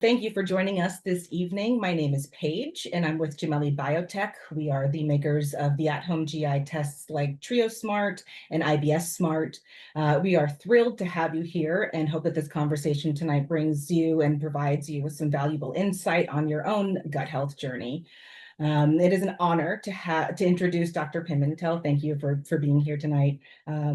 Thank you for joining us this evening. My name is Paige, and I'm with Gemelli Biotech. We are the makers of the at-home GI tests like Trio Smart and IBS Smart. We are thrilled to have you here and hope that this conversation tonight brings you and provides you with some valuable insight on your own gut health journey. It is an honor to introduce Dr. Pimentel. Thank you for being here tonight.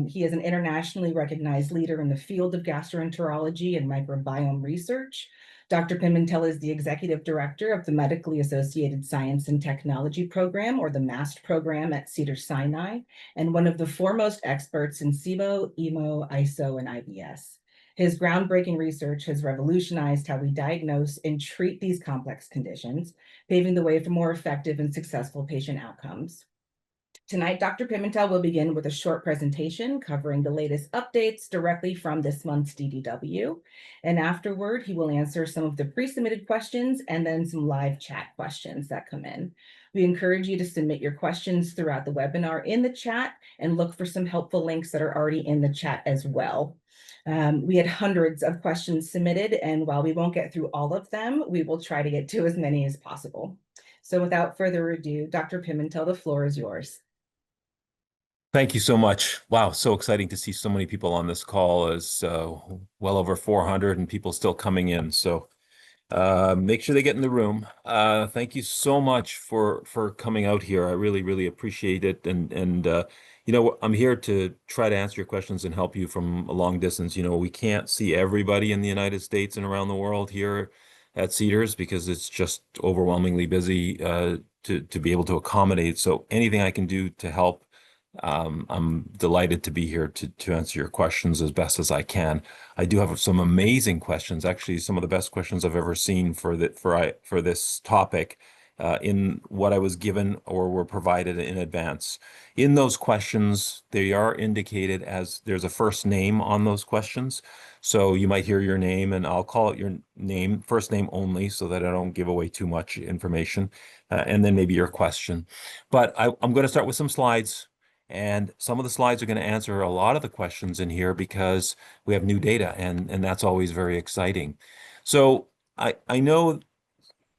He is an internationally recognized leader in the field of gastroenterology and microbiome research. Dr. Pimentel is the executive director of the Medically Associated Science and Technology Program, or the MAST program at Cedars-Sinai, and one of the foremost experts in SIBO, IMO, ISO, and IBS. His groundbreaking research has revolutionized how we diagnose and treat these complex conditions, paving the way for more effective and successful patient outcomes. Tonight, Dr. Pimentel will begin with a short presentation covering the latest updates directly from this month's DDW. And afterward, he will answer some of the pre-submitted questions and then some live chat questions that come in. We encourage you to submit your questions throughout the webinar in the chat and look for some helpful links that are already in the chat as well. We had hundreds of questions submitted, and while we won't get through all of them, we will try to get to as many as possible. So without further ado, Dr. Pimentel, the floor is yours. Thank you so much. Wow, so exciting to see so many people on this call, as well over 400 and people still coming in. So make sure they get in the room. Thank you so much for coming out here. I really appreciate it. And you know, I'm here to try to answer your questions and help you from a long distance. You know, we can't see everybody in the United States and around the world here at Cedars because it's just overwhelmingly busy to be able to accommodate. So anything I can do to help, I'm delighted to be here to answer your questions as best as I can. I do have some amazing questions, actually some of the best questions I've ever seen for this topic in what I was given or were provided in advance. In those questions, they are indicated as there's a first name on those questions. So you might hear your name and I'll call it your name, first name only, so that I don't give away too much information, and then maybe your question. But I'm going to start with some slides. And some of the slides are going to answer a lot of the questions in here because we have new data, and that's always very exciting. So I know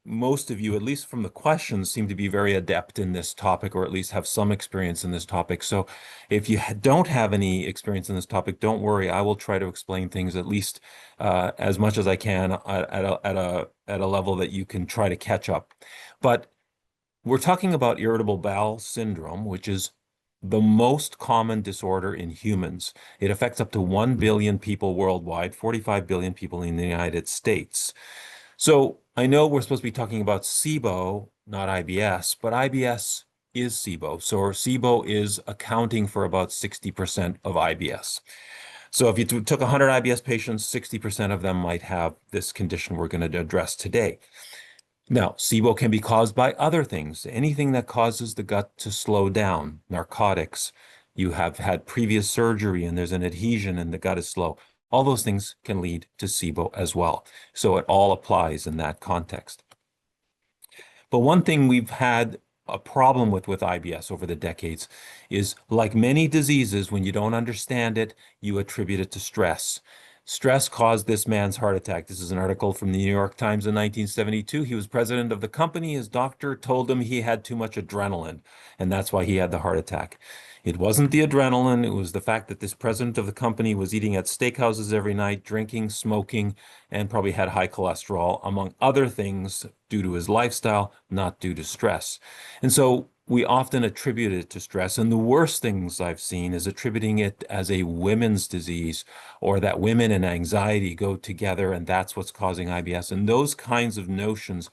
most of you, at least from the questions, seem to be very adept in this topic, or at least have some experience in this topic. So if you don't have any experience in this topic, don't worry. I will try to explain things at least as much as I can at a level that you can try to catch up. But we're talking about irritable bowel syndrome, which is the most common disorder in humans. It affects up to 1 billion people worldwide, 45 billion people in the United States. So I know we're supposed to be talking about SIBO, not IBS, but IBS is SIBO. So SIBO is accounting for about 60% of IBS. So if you took 100 IBS patients, 60% of them might have this condition we're going to address today. Now, SIBO can be caused by other things, anything that causes the gut to slow down, narcotics, you have had previous surgery and there's an adhesion and the gut is slow. All those things can lead to SIBO as well. So it all applies in that context. But one thing we've had a problem with IBS over the decades is, like many diseases, when you don't understand it, you attribute it to stress. Stress caused this man's heart attack. This is an article from the New York Times in 1972. He was president of the company. His doctor told him he had too much adrenaline, and that's why he had the heart attack. It wasn't the adrenaline. It was the fact that this president of the company was eating at steakhouses every night, drinking, smoking, and probably had high cholesterol, among other things, due to his lifestyle, not due to stress. And so we often attribute it to stress. And the worst things I've seen is attributing it as a women's disease, or that women and anxiety go together and that's what's causing IBS. And those kinds of notions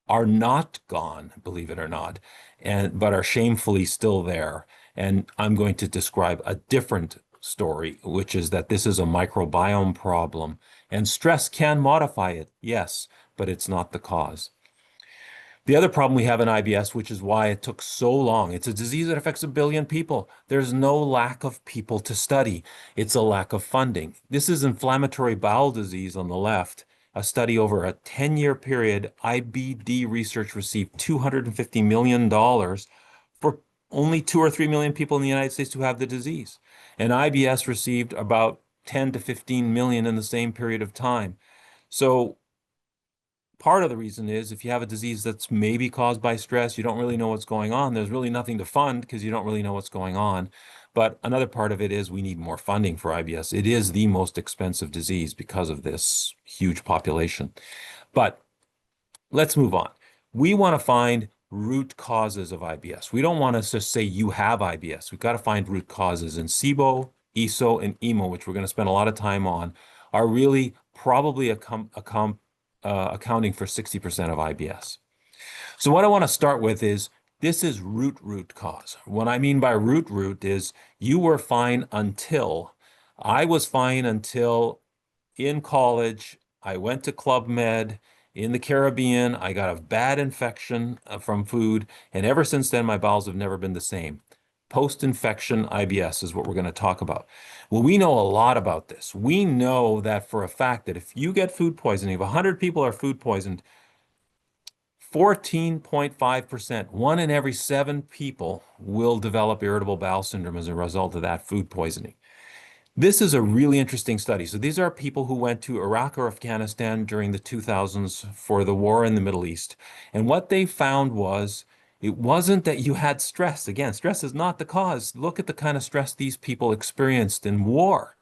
are not gone, believe it or not, but are shamefully still there. And I'm going to describe a different story, which is that this is a microbiome problem, and stress can modify it, yes, but it's not the cause. The other problem we have in IBS, which is why it took so long, it's a disease that affects 1 billion people. There's no lack of people to study. It's a lack of funding. This is inflammatory bowel disease on the left. A study over a 10-year period, IBD research received $250 million for only 2 or 3 million people in the United States who have the disease. And IBS received about 10 to 15 million in the same period of time. So part of the reason is if you have a disease that's maybe caused by stress, you don't really know what's going on, there's really nothing to fund because you don't really know what's going on. But another part of it is we need more funding for IBS. It is the most expensive disease because of this huge population. But let's move on. We want to find root causes of IBS. We don't want to just say you have IBS. We've got to find root causes. And SIBO, ESO, and EMO, which we're going to spend a lot of time on, are really probably accounting for 60% of IBS. So what I want to start with is this is root cause. What I mean by root is you were fine until I was fine until in college, I went to Club Med in the Caribbean. I got a bad infection from food. And ever since then, my bowels have never been the same. Post-infection IBS is what we're going to talk about. Well, we know a lot about this. We know that for a fact that if you get food poisoning, if 100 people are food poisoned, 14.5%, 1 in every 7 people will develop irritable bowel syndrome as a result of that food poisoning. This is a really interesting study. So these are people who went to Iraq or Afghanistan during the 2000s for the war in the Middle East. And what they found was it wasn't that you had stress. Again, stress is not the cause. Look at the kind of stress these people experienced in war.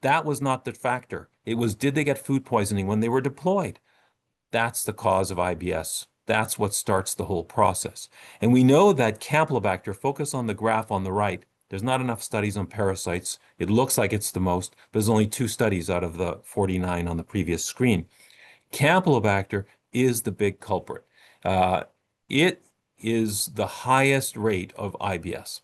That was not the factor. It was, did they get food poisoning when they were deployed? That's the cause of IBS. That's what starts the whole process. And we know that Campylobacter, focus on the graph on the right, there's not enough studies on parasites. It looks like it's the most, but there's only 2 studies out of the 49 on the previous screen. Campylobacter is the big culprit. It is the highest rate of IBS.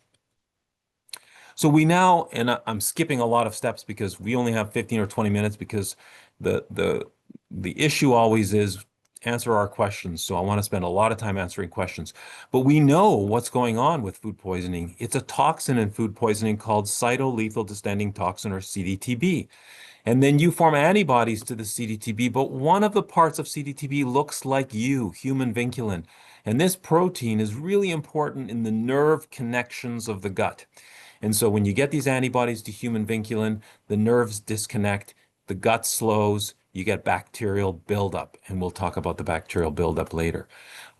So we now, and I'm skipping a lot of steps because we only have 15 or 20 minutes because the issue always is answer our questions. So I want to spend a lot of time answering questions. But we know what's going on with food poisoning. It's a toxin in food poisoning called cytolethal distending toxin, or CDTB. And then you form antibodies to the CDTB, but one of the parts of CDTB looks like you, human vinculin. And this protein is really important in the nerve connections of the gut. And so when you get these antibodies to human vinculin, the nerves disconnect, the gut slows, you get bacterial buildup. And we'll talk about the bacterial buildup later.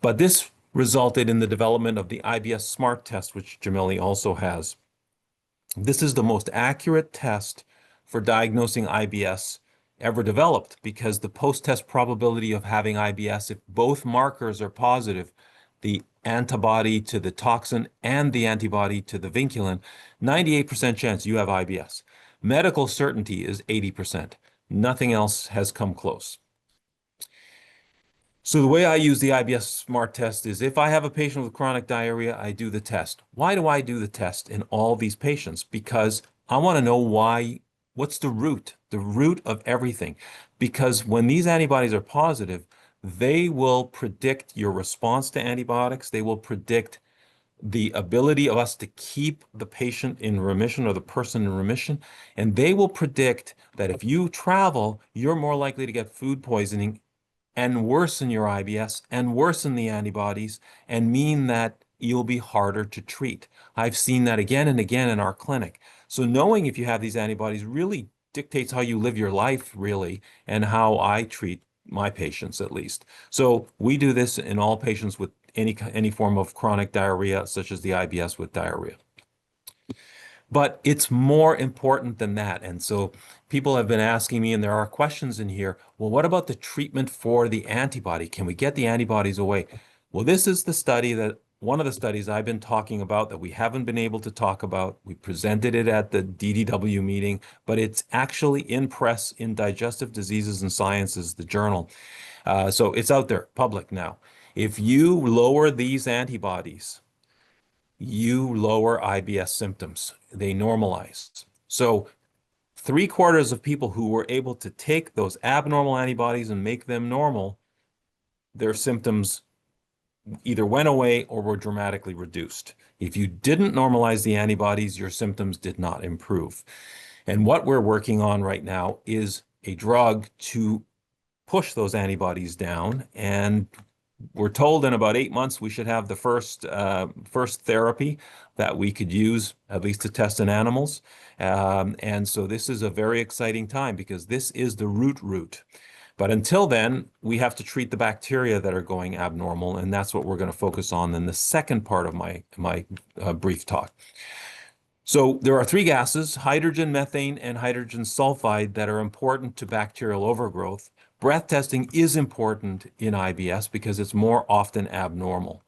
But this resulted in the development of the IBS Smart test, which Jameli also has. This is the most accurate test for diagnosing IBS ever developed because the post-test probability of having IBS, if both markers are positive, the antibody to the toxin and the antibody to the vinculin, 98% chance you have IBS. Medical certainty is 80%. Nothing else has come close. So the way I use the IBS Smart test is if I have a patient with chronic diarrhea, I do the test. Why do I do the test in all these patients? Because I want to know why, what's the root of everything. Because when these antibodies are positive, they will predict your response to antibiotics. They will predict the ability of us to keep the patient in remission or the person in remission. And they will predict that if you travel, you're more likely to get food poisoning and worsen your IBS and worsen the antibodies and mean that you'll be harder to treat. I've seen that again and again in our clinic. So knowing if you have these antibodies really dictates how you live your life, really, and how I treat my patients, at least. So we do this in all patients with any form of chronic diarrhea, such as the IBS with diarrhea. But it's more important than that. And so people have been asking me, and there are questions in here, well, what about the treatment for the antibody? Can we get the antibodies away? Well, this is the study that, one of the studies I've been talking about that we haven't been able to talk about. We presented it at the DDW meeting, but it's actually in press in Digestive Diseases and Sciences, the journal. So it's out there, public now. If you lower these antibodies, you lower IBS symptoms. They normalize. So 3/4 of people who were able to take those abnormal antibodies and make them normal, their symptoms either went away or were dramatically reduced. If you didn't normalize the antibodies, your symptoms did not improve. And what we're working on right now is a drug to push those antibodies down. And we're told in about 8 months we should have the first therapy that we could use, at least to test in animals. And so this is a very exciting time because this is the root. But until then, we have to treat the bacteria that are going abnormal, and that's what we're going to focus on in the second part of my brief talk. So there are three gases, hydrogen, methane, and hydrogen sulfide, that are important to bacterial overgrowth. Breath testing is important in IBS because it's more often abnormal.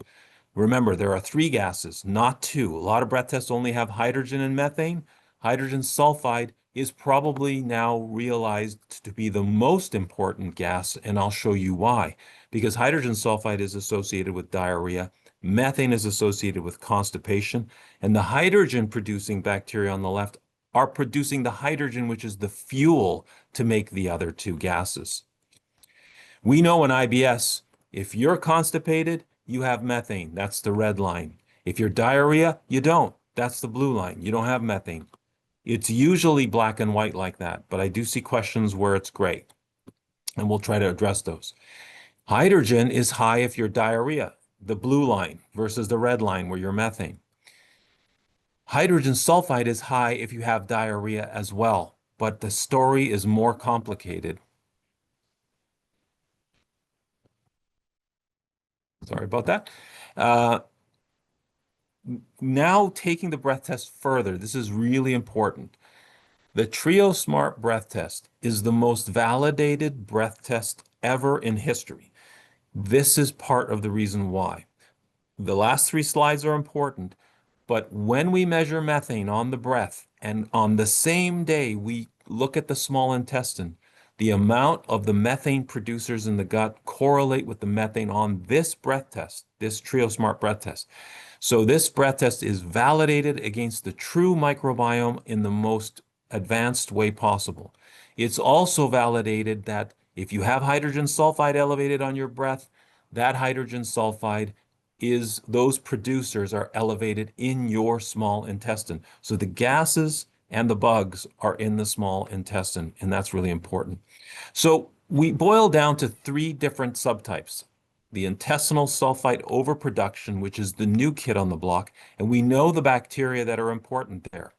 Remember, there are three gases, not two. A lot of breath tests only have hydrogen and methane. Hydrogen sulfide is probably now realized to be the most important gas, and I'll show you why. Because hydrogen sulfide is associated with diarrhea, methane is associated with constipation, and the hydrogen-producing bacteria on the left are producing the hydrogen, which is the fuel to make the other two gases. We know in IBS, if you're constipated, you have methane. That's the red line. If you're diarrhea, you don't. That's the blue line. You don't have methane. It's usually black and white like that, but I do see questions where it's gray, and we'll try to address those. Hydrogen is high if you're diarrhea, the blue line, versus the red line where you're methane. Hydrogen sulfide is high if you have diarrhea as well, but the story is more complicated. Sorry about that. Now taking the breath test further, this is really important. The Trio Smart breath test is the most validated breath test ever in history. This is part of the reason why. The last three slides are important, but when we measure methane on the breath and on the same day we look at the small intestine, the amount of the methane producers in the gut correlate with the methane on this breath test, this Trio Smart breath test. So this breath test is validated against the true microbiome in the most advanced way possible. It's also validated that if you have hydrogen sulfide elevated on your breath, that hydrogen sulfide is, those producers are elevated in your small intestine. So the gases and the bugs are in the small intestine, and that's really important. So we boil down to three different subtypes. The intestinal sulfite overproduction, which is the new kid on the block, and we know the bacteria that are important there.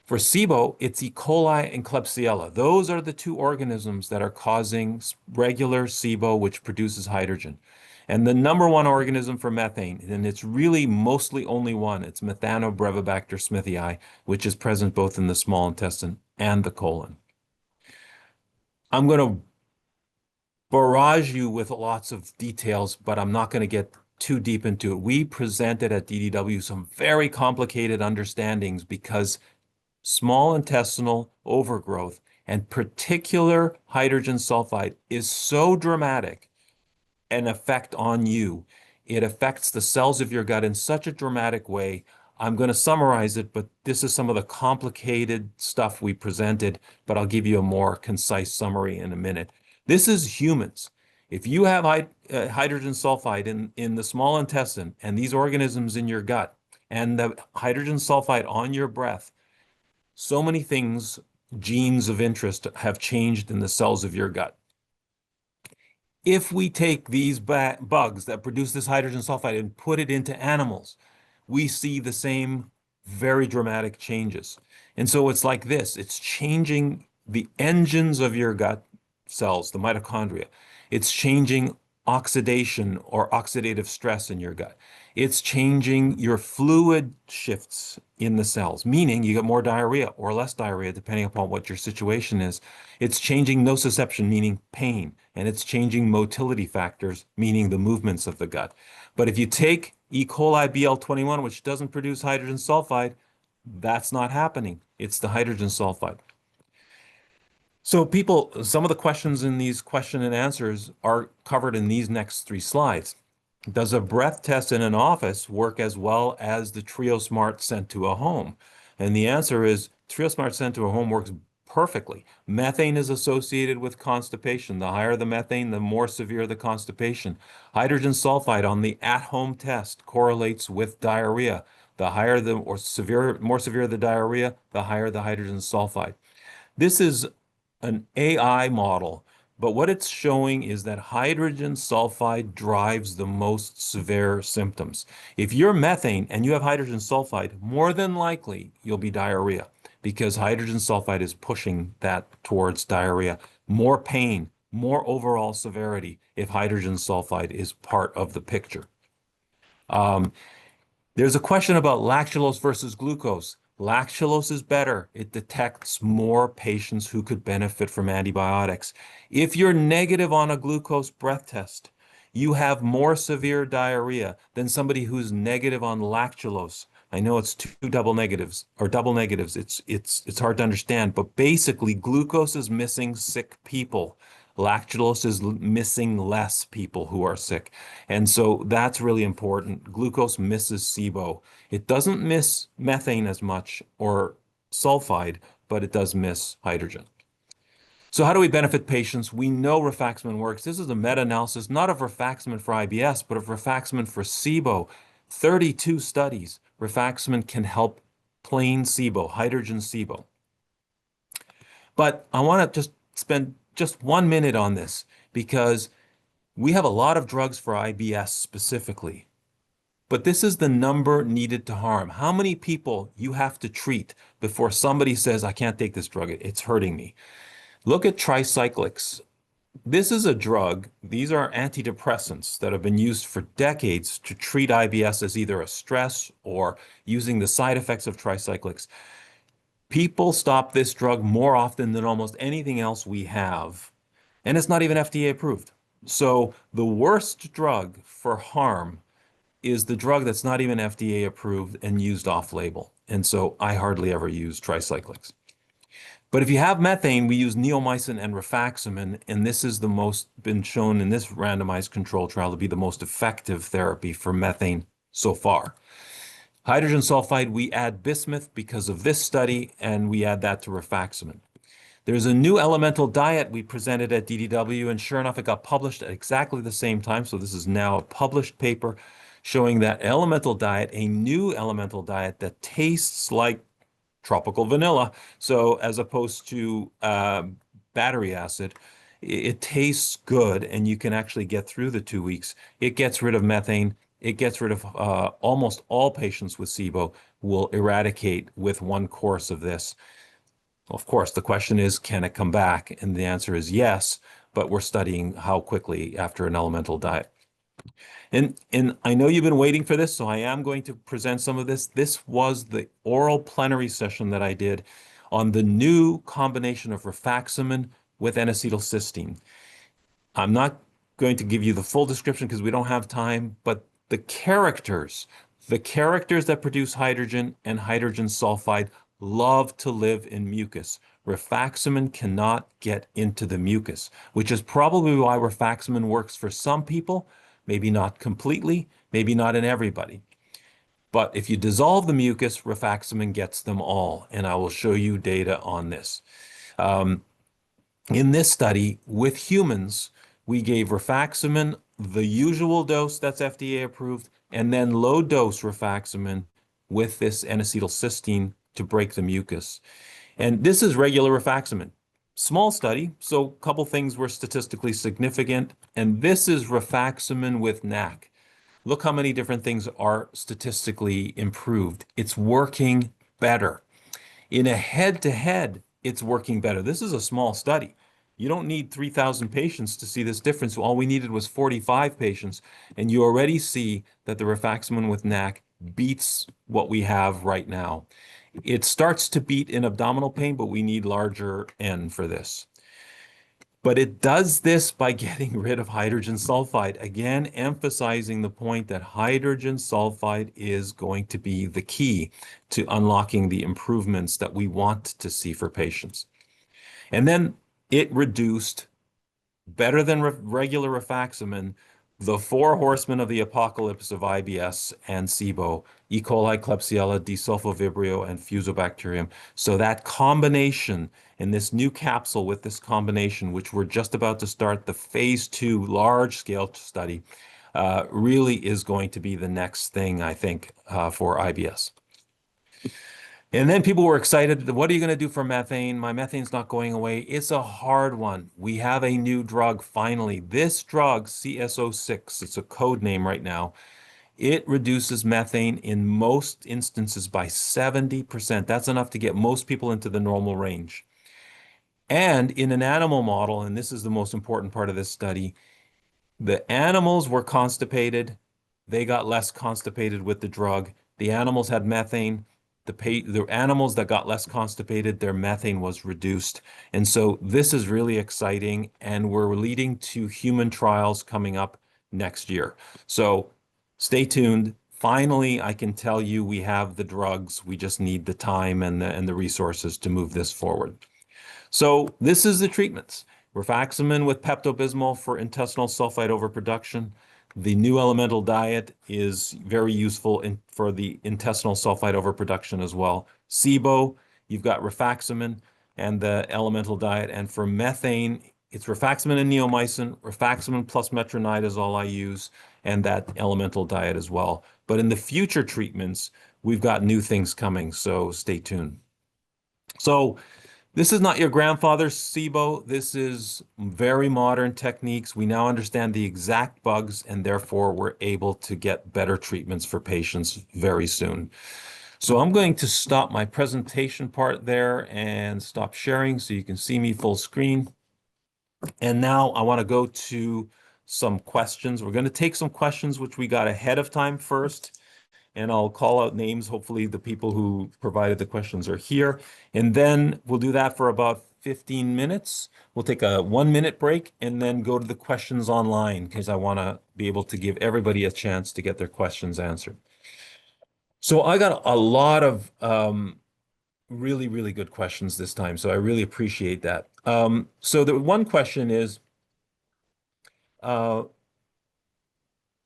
For SIBO, it's E. coli and Klebsiella. Those are the two organisms that are causing regular SIBO, which produces hydrogen. And the number one organism for methane, and it's really mostly only one, it's Methanobrevibacter smithii, which is present both in the small intestine and the colon. I'm going to barrage you with lots of details, but I'm not going to get too deep into it. We presented at DDW some very complicated understandings because small intestinal overgrowth and particular hydrogen sulfide is so dramatic an effect on you. It affects the cells of your gut in such a dramatic way. I'm going to summarize it, but this is some of the complicated stuff we presented, but I'll give you a more concise summary in a minute. This is humans. If you have hydrogen sulfide in the small intestine and these organisms in your gut and the hydrogen sulfide on your breath, so many things, genes of interest, have changed in the cells of your gut. If we take these bugs that produce this hydrogen sulfide and put it into animals, we see the same very dramatic changes. And so it's like this, it's changing the engines of your gut cells, the mitochondria. It's changing oxidation or oxidative stress in your gut. It's changing your fluid shifts in the cells, meaning you get more diarrhea or less diarrhea, depending upon what your situation is. It's changing nociception, meaning pain, and it's changing motility factors, meaning the movements of the gut. But if you take E. coli BL21, which doesn't produce hydrogen sulfide, that's not happening. It's the hydrogen sulfide. So people, some of the questions in these question and answers are covered in these next three slides. Does a breath test in an office work as well as the Trio Smart sent to a home? And the answer is Trio Smart sent to a home works perfectly. Methane is associated with constipation. The higher the methane, the more severe the constipation. Hydrogen sulfide on the at-home test correlates with diarrhea. The higher the more severe the diarrhea, the higher the hydrogen sulfide. This is an AI model, but what it's showing is that hydrogen sulfide drives the most severe symptoms. If you're methane and you have hydrogen sulfide, more than likely you'll be diarrhea because hydrogen sulfide is pushing that towards diarrhea. More pain, more overall severity if hydrogen sulfide is part of the picture. Um, there's a question about lactulose versus glucose. Lactulose is better. It detects more patients who could benefit from antibiotics. If you're negative on a glucose breath test, you have more severe diarrhea than somebody who's negative on lactulose. I know it's two double negatives or double negatives. It's hard to understand, but basically glucose is missing sick people. Lactulose is missing less people who are sick. And so that's really important. Glucose misses SIBO. It doesn't miss methane as much or sulfide, but it does miss hydrogen. So how do we benefit patients? We know rifaximin works. This is a meta-analysis, not of rifaximin for IBS, but of rifaximin for SIBO. 32 studies. Rifaximin can help plain SIBO, hydrogen SIBO. But I want to just spend just 1 minute on this because we have a lot of drugs for IBS specifically. But this is the number needed to harm. How many people you have to treat before somebody says, I can't take this drug, it's hurting me. Look at tricyclics. This is a drug. These are antidepressants that have been used for decades to treat IBS as either a stress or using the side effects of tricyclics. People stop this drug more often than almost anything else we have, and it's not even FDA approved. So the worst drug for harm is the drug that's not even FDA approved and used off-label. And so I hardly ever use tricyclics. But if you have methane, we use neomycin and rifaximin, and this is the most been shown in this randomized control trial to be the most effective therapy for methane so far. Hydrogen sulfide, we add bismuth because of this study, and we add that to rifaximin. There's a new elemental diet we presented at DDW, and sure enough, it got published at exactly the same time. So this is now a published paper showing that elemental diet, a new elemental diet that tastes like tropical vanilla. So as opposed to battery acid, it tastes good, and you can actually get through the 2 weeks. It gets rid of methane. It gets rid of almost all patients with SIBO will eradicate with one course of this. Of course, the question is, can it come back? And the answer is yes, but we're studying how quickly after an elemental diet. And I know you've been waiting for this, so I am going to present some of this. This was the oral plenary session that I did on the new combination of rifaximin with N-acetylcysteine. I'm not going to give you the full description because we don't have time, but the characters that produce hydrogen and hydrogen sulfide love to live in mucus. Rifaximin cannot get into the mucus, which is probably why rifaximin works for some people, maybe not completely, maybe not in everybody. But if you dissolve the mucus, rifaximin gets them all, and I will show you data on this. In this study with humans, we gave rifaximin the usual dose that's FDA approved, and then low dose rifaximin with this N-acetylcysteine to break the mucus. And this is regular rifaximin. Small study, so a couple things were statistically significant, and this is rifaximin with NAC. Look how many different things are statistically improved. It's working better. In a head-to-head, it's working better. This is a small study. You don't need 3,000 patients to see this difference. All we needed was 45 patients, and you already see that the rifaximin with NAC beats what we have right now. It starts to beat in abdominal pain, but we need larger N for this. But it does this by getting rid of hydrogen sulfide, again, emphasizing the point that hydrogen sulfide is going to be the key to unlocking the improvements that we want to see for patients. And then it reduced, better than regular rifaximin, the four horsemen of the apocalypse of IBS and SIBO, E. coli, Klebsiella, D-sulfovibrio, and Fusobacterium. So that combination in this new capsule with this combination, which we're just about to start the phase 2 large-scale study, really is going to be the next thing, I think, for IBS. And then people were excited. What are you going to do for methane? My methane's not going away. It's a hard one. We have a new drug, finally. This drug, CS06, it's a code name right now. It reduces methane in most instances by 70%. That's enough to get most people into the normal range. And in an animal model, and this is the most important part of this study, the animals were constipated. They got less constipated with the drug. The animals had methane. The animals that got less constipated, their methane was reduced. And so this is really exciting, and we're leading to human trials coming up next year. So stay tuned. Finally, I can tell you we have the drugs. We just need the time and the resources to move this forward. So this is the treatments. Rifaximin with Pepto-Bismol for intestinal sulfite overproduction. The new elemental diet is very useful for the intestinal sulfite overproduction as well. SIBO, you've got rifaximin and the elemental diet. And for methane, it's rifaximin and neomycin. Rifaximin plus metronidazole is all I use, and that elemental diet as well. But in the future treatments, we've got new things coming, so stay tuned. So this is not your grandfather's SIBO. This is very modern techniques. We now understand the exact bugs, and therefore we're able to get better treatments for patients very soon. So I'm going to stop my presentation part there and stop sharing so you can see me full screen. And now I want to go to some questions. We're going to take some questions which we got ahead of time first, and I'll call out names. Hopefully the people who provided the questions are here. And then we'll do that for about 15 minutes. We'll take a 1-minute break and then go to the questions online because I want to be able to give everybody a chance to get their questions answered. So I got a lot of really, really good questions this time. So I really appreciate that. So the one question is,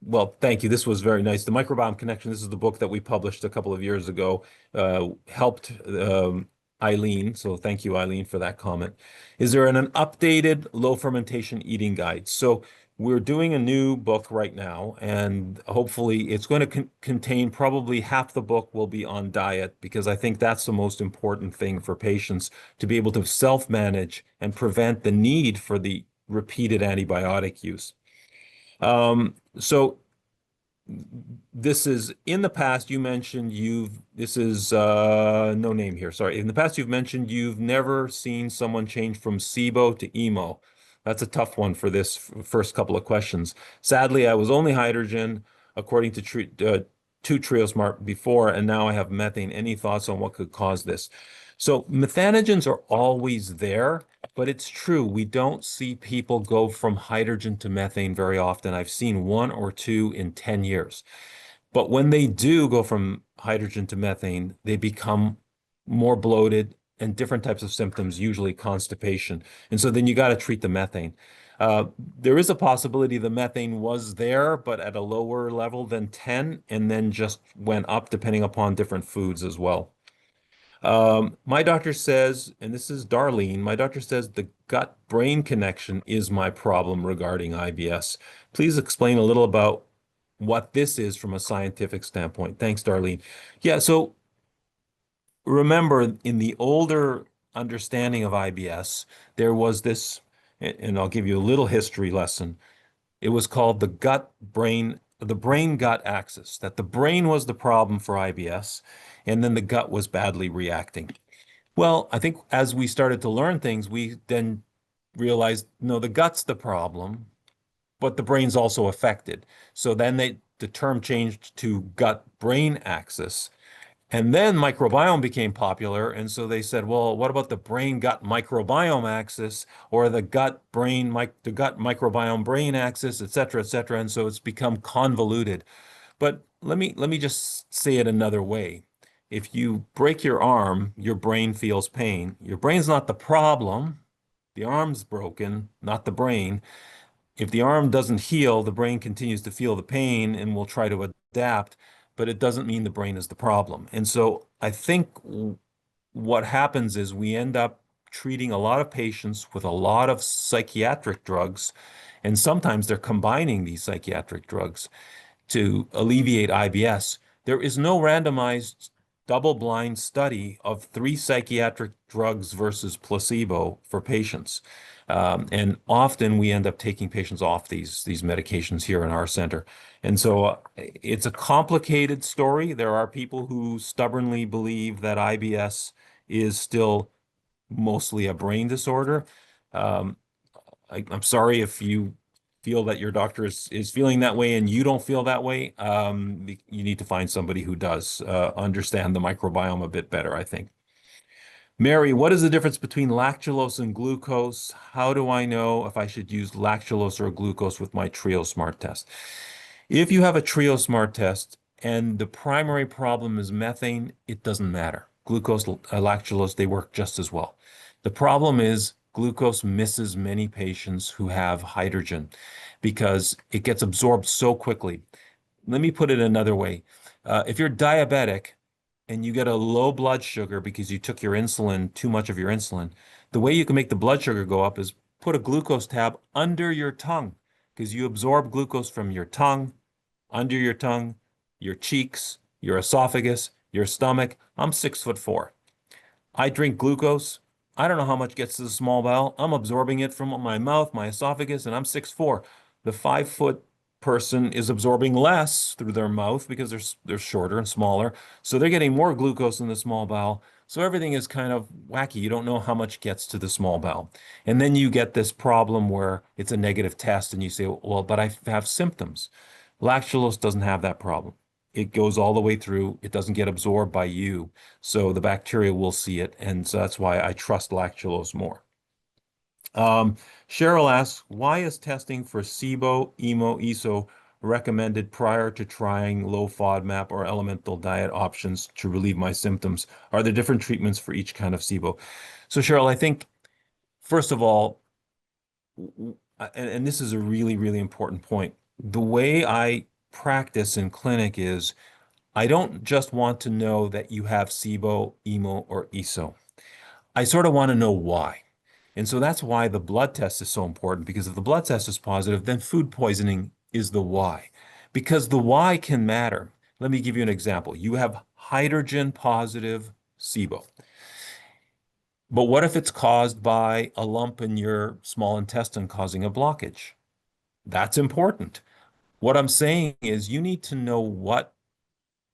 well, thank you. This was very nice. The Microbiome Connection, this is the book that we published a couple of years ago, helped Eileen. So thank you, Eileen, for that comment. Is there an updated low fermentation eating guide? So we're doing a new book right now, and hopefully it's going to contain probably half the book will be on diet, because I think that's the most important thing for patients to be able to self-manage and prevent the need for the repeated antibiotic use. So this is in the past you mentioned this is no name here. Sorry. In the past you've mentioned you've never seen someone change from SIBO to EMO. That's a tough one for this first couple of questions. Sadly, I was only hydrogen according to Trio-Smart before, and now I have methane. Any thoughts on what could cause this? So methanogens are always there, but it's true, we don't see people go from hydrogen to methane very often. I've seen 1 or 2 in 10 years. But when they do go from hydrogen to methane, they become more bloated and different types of symptoms, usually constipation. And so then you got to treat the methane. There is a possibility the methane was there, but at a lower level than 10, and then just went up depending upon different foods as well. My doctor says, and this is Darlene, my doctor says the gut-brain connection is my problem regarding IBS. Please explain a little about what this is from a scientific standpoint. Thanks, Darlene. Yeah, so remember, in the older understanding of IBS, there was this, and I'll give you a little history lesson. It was called the brain-gut axis, that the brain was the problem for IBS, and then the gut was badly reacting. Well, I think as we started to learn things, we then realized, no, the gut's the problem, but the brain's also affected. So then the term changed to gut-brain axis. And then microbiome became popular, and so they said, well, what about the brain-gut microbiome axis, or the gut microbiome brain axis, et cetera, et cetera. And so it's become convoluted. But let me just say it another way. If you break your arm, your brain feels pain. Your brain's not the problem. The arm's broken, not the brain. If the arm doesn't heal, the brain continues to feel the pain and will try to adapt, but it doesn't mean the brain is the problem. And so I think what happens is we end up treating a lot of patients with a lot of psychiatric drugs, and sometimes they're combining these psychiatric drugs to alleviate IBS. There is no randomized double-blind study of 3 psychiatric drugs versus placebo for patients. And often we end up taking patients off these medications here in our center. And so it's a complicated story. There are people who stubbornly believe that IBS is still mostly a brain disorder. Um, I'm sorry if you feel that your doctor is feeling that way and you don't feel that way. You need to find somebody who does understand the microbiome a bit better, I think. Mary, what is the difference between lactulose and glucose? How do I know if I should use lactulose or glucose with my Trio Smart test? If you have a Trio Smart test and the primary problem is methane, it doesn't matter. Glucose, lactulose, they work just as well. The problem is glucose misses many patients who have hydrogen because it gets absorbed so quickly. Let me put it another way. If you're diabetic and you get a low blood sugar because you took your insulin, too much of your insulin, the way you can make the blood sugar go up is put a glucose tab under your tongue because you absorb glucose from your tongue, under your tongue, your cheeks, your esophagus, your stomach. I'm 6'4". I drink glucose. I don't know how much gets to the small bowel. I'm absorbing it from my mouth, my esophagus, and I'm 6'4". The 5-foot person is absorbing less through their mouth because they're shorter and smaller. So they're getting more glucose in the small bowel. So everything is kind of wacky. You don't know how much gets to the small bowel. And then you get this problem where it's a negative test and you say, well, but I have symptoms. Lactulose doesn't have that problem. It goes all the way through. It doesn't get absorbed by you. So the bacteria will see it. And so that's why I trust lactulose more. Cheryl asks, why is testing for SIBO, EMO, ESO recommended prior to trying low FODMAP or elemental diet options to relieve my symptoms? Are there different treatments for each kind of SIBO? So Cheryl, I think, first of all, and this is a really, really important point. The way I practice in clinic is I don't just want to know that you have SIBO, EMO, or ESO. I sort of want to know why. And so that's why the blood test is so important, because if the blood test is positive, then food poisoning is the why. Because the why can matter. Let me give you an example. You have hydrogen positive SIBO. But what if it's caused by a lump in your small intestine causing a blockage? That's important. What I'm saying is you need to know what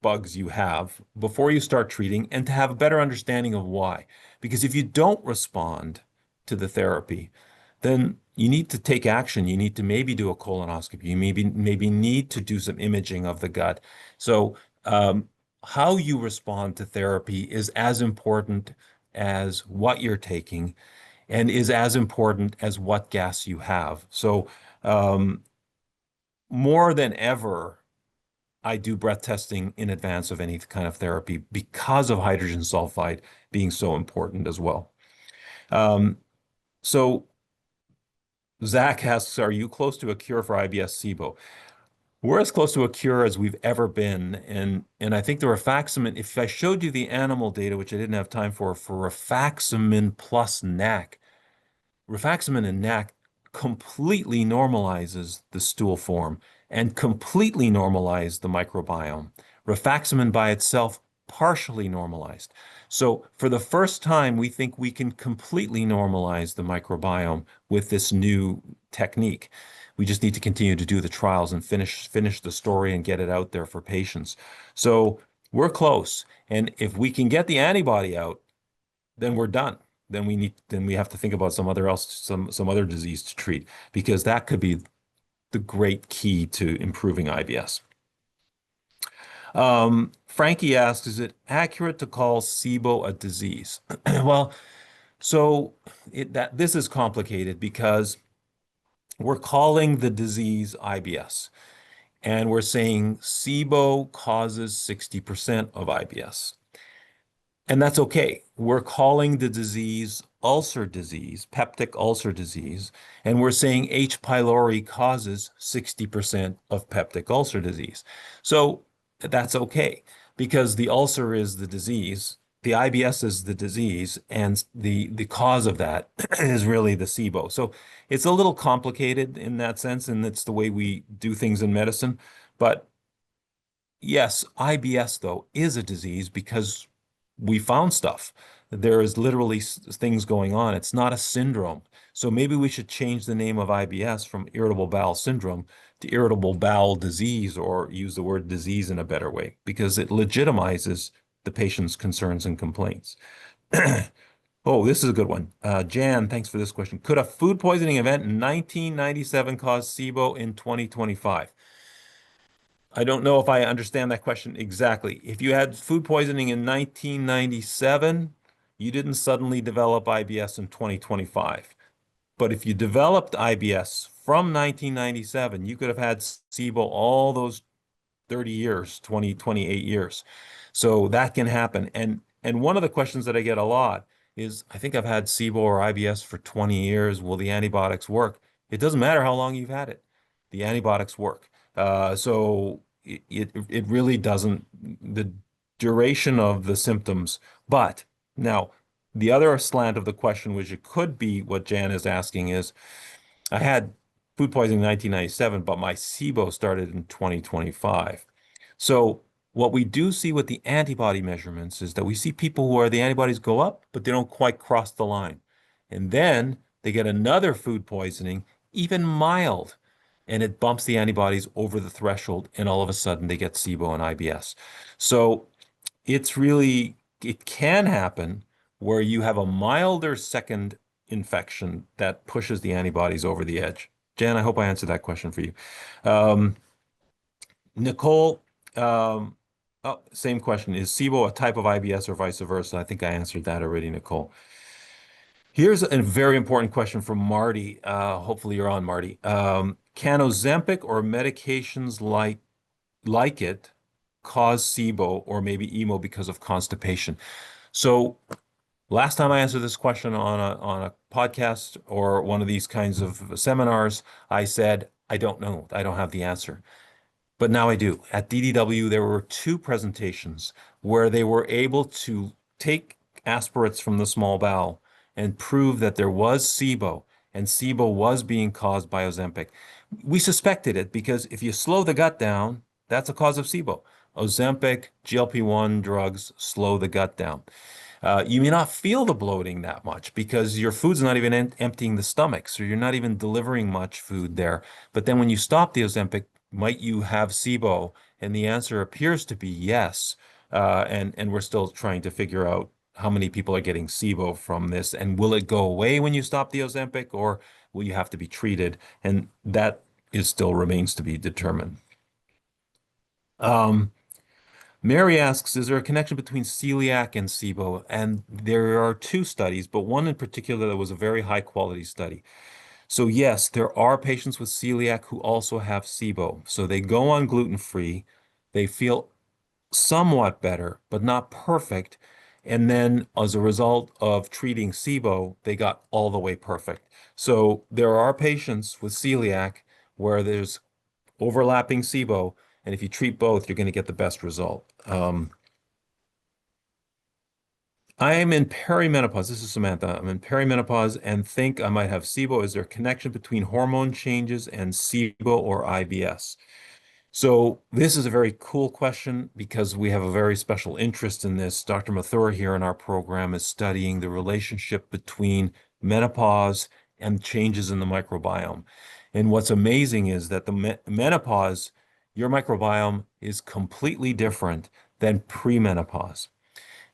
bugs you have before you start treating and to have a better understanding of why. Because if you don't respond to the therapy, then you need to take action. You need to maybe do a colonoscopy. You maybe need to do some imaging of the gut. So how you respond to therapy is as important as what you're taking and is as important as what gas you have. So more than ever, I do breath testing in advance of any kind of therapy because of hydrogen sulfide being so important as well. So Zach asks, are you close to a cure for IBS SIBO? We're as close to a cure as we've ever been. And I think the rifaximin, if I showed you the animal data, which I didn't have time for rifaximin plus NAC, rifaximin and NAC completely normalizes the stool form and completely normalized the microbiome. Rifaximin by itself partially normalized. So for the first time, we think we can completely normalize the microbiome with this new technique. We just need to continue to do the trials and finish the story and get it out there for patients. So we're close. And if we can get the antibody out, then we're done. Then we have to think about some other disease to treat, because that could be the great key to improving IBS. Frankie asks, is it accurate to call SIBO a disease? Well, so this is complicated because we're calling the disease IBS, and we're saying SIBO causes 60% of IBS. And that's okay. We're calling the disease ulcer disease, peptic ulcer disease, and we're saying H. pylori causes 60% of peptic ulcer disease. So that's okay, because the ulcer is the disease, the IBS is the disease, and the cause of that is really the SIBO. So it's a little complicated in that sense, and it's the way we do things in medicine. But yes, IBS, though, is a disease because we found stuff. There is literally things going on. It's not a syndrome. So maybe we should change the name of IBS from irritable bowel syndrome to irritable bowel disease, or use the word disease in a better way, because it legitimizes the patient's concerns and complaints. Oh, this is a good one. Jan, thanks for this question. Could a food poisoning event in 1997 cause SIBO in 2025? I don't know if I understand that question exactly. If you had food poisoning in 1997, you didn't suddenly develop IBS in 2025. But if you developed IBS from 1997, you could have had SIBO all those 30 years, 20, 28 years. So that can happen. And one of the questions that I get a lot is, I think I've had SIBO or IBS for 20 years. Will the antibiotics work? It doesn't matter how long you've had it. The antibiotics work. So it really doesn't, the duration of the symptoms. But now, the other slant of the question, which it could be what Jan is asking is, I had food poisoning in 1997, but my SIBO started in 2025. So what we do see with the antibody measurements is that we see people where the antibodies go up, but they don't quite cross the line. And then they get another food poisoning, even mild, and it bumps the antibodies over the threshold, and all of a sudden they get SIBO and IBS. So it's really, it can happen where you have a milder second infection that pushes the antibodies over the edge. Jan, I hope I answered that question for you. Um, Nicole, oh, same question. Is SIBO a type of IBS or vice versa? I think I answered that already, Nicole. Here's a very important question from Marty. Hopefully you're on, Marty. Can Ozempic or medications like it cause SIBO or maybe emo because of constipation? So last time I answered this question on a podcast or one of these kinds of seminars, I said, I don't know. I don't have the answer. But now I do. At DDW, there were two presentations where they were able to take aspirates from the small bowel and prove that there was SIBO and SIBO was being caused by Ozempic. We suspected it because if you slow the gut down, that's a cause of SIBO. Ozempic, GLP-1 drugs slow the gut down. You may not feel the bloating that much because your food's not even emptying the stomach, so you're not even delivering much food there. But then when you stop the Ozempic, might you have SIBO? And the answer appears to be yes. And we're still trying to figure out how many people are getting SIBO from this, and will it go away when you stop the Ozempic, or will you have to be treated? And that is still remains to be determined. Um, Mary asks, is there a connection between celiac and SIBO? And there are two studies, but one in particular that was a very high quality study. So yes, there are patients with celiac who also have SIBO. So they go on gluten-free, they feel somewhat better, but not perfect. And then as a result of treating SIBO, they got all the way perfect. So there are patients with celiac where there's overlapping SIBO, and if you treat both, you're going to get the best result. I am in perimenopause. This is Samantha. I'm in perimenopause and think I might have SIBO. Is there a connection between hormone changes and SIBO or IBS? So this is a very cool question because we have a very special interest in this. Dr. Mathur here in our program is studying the relationship between menopause and changes in the microbiome. And what's amazing is that the menopause, your microbiome is completely different than premenopause.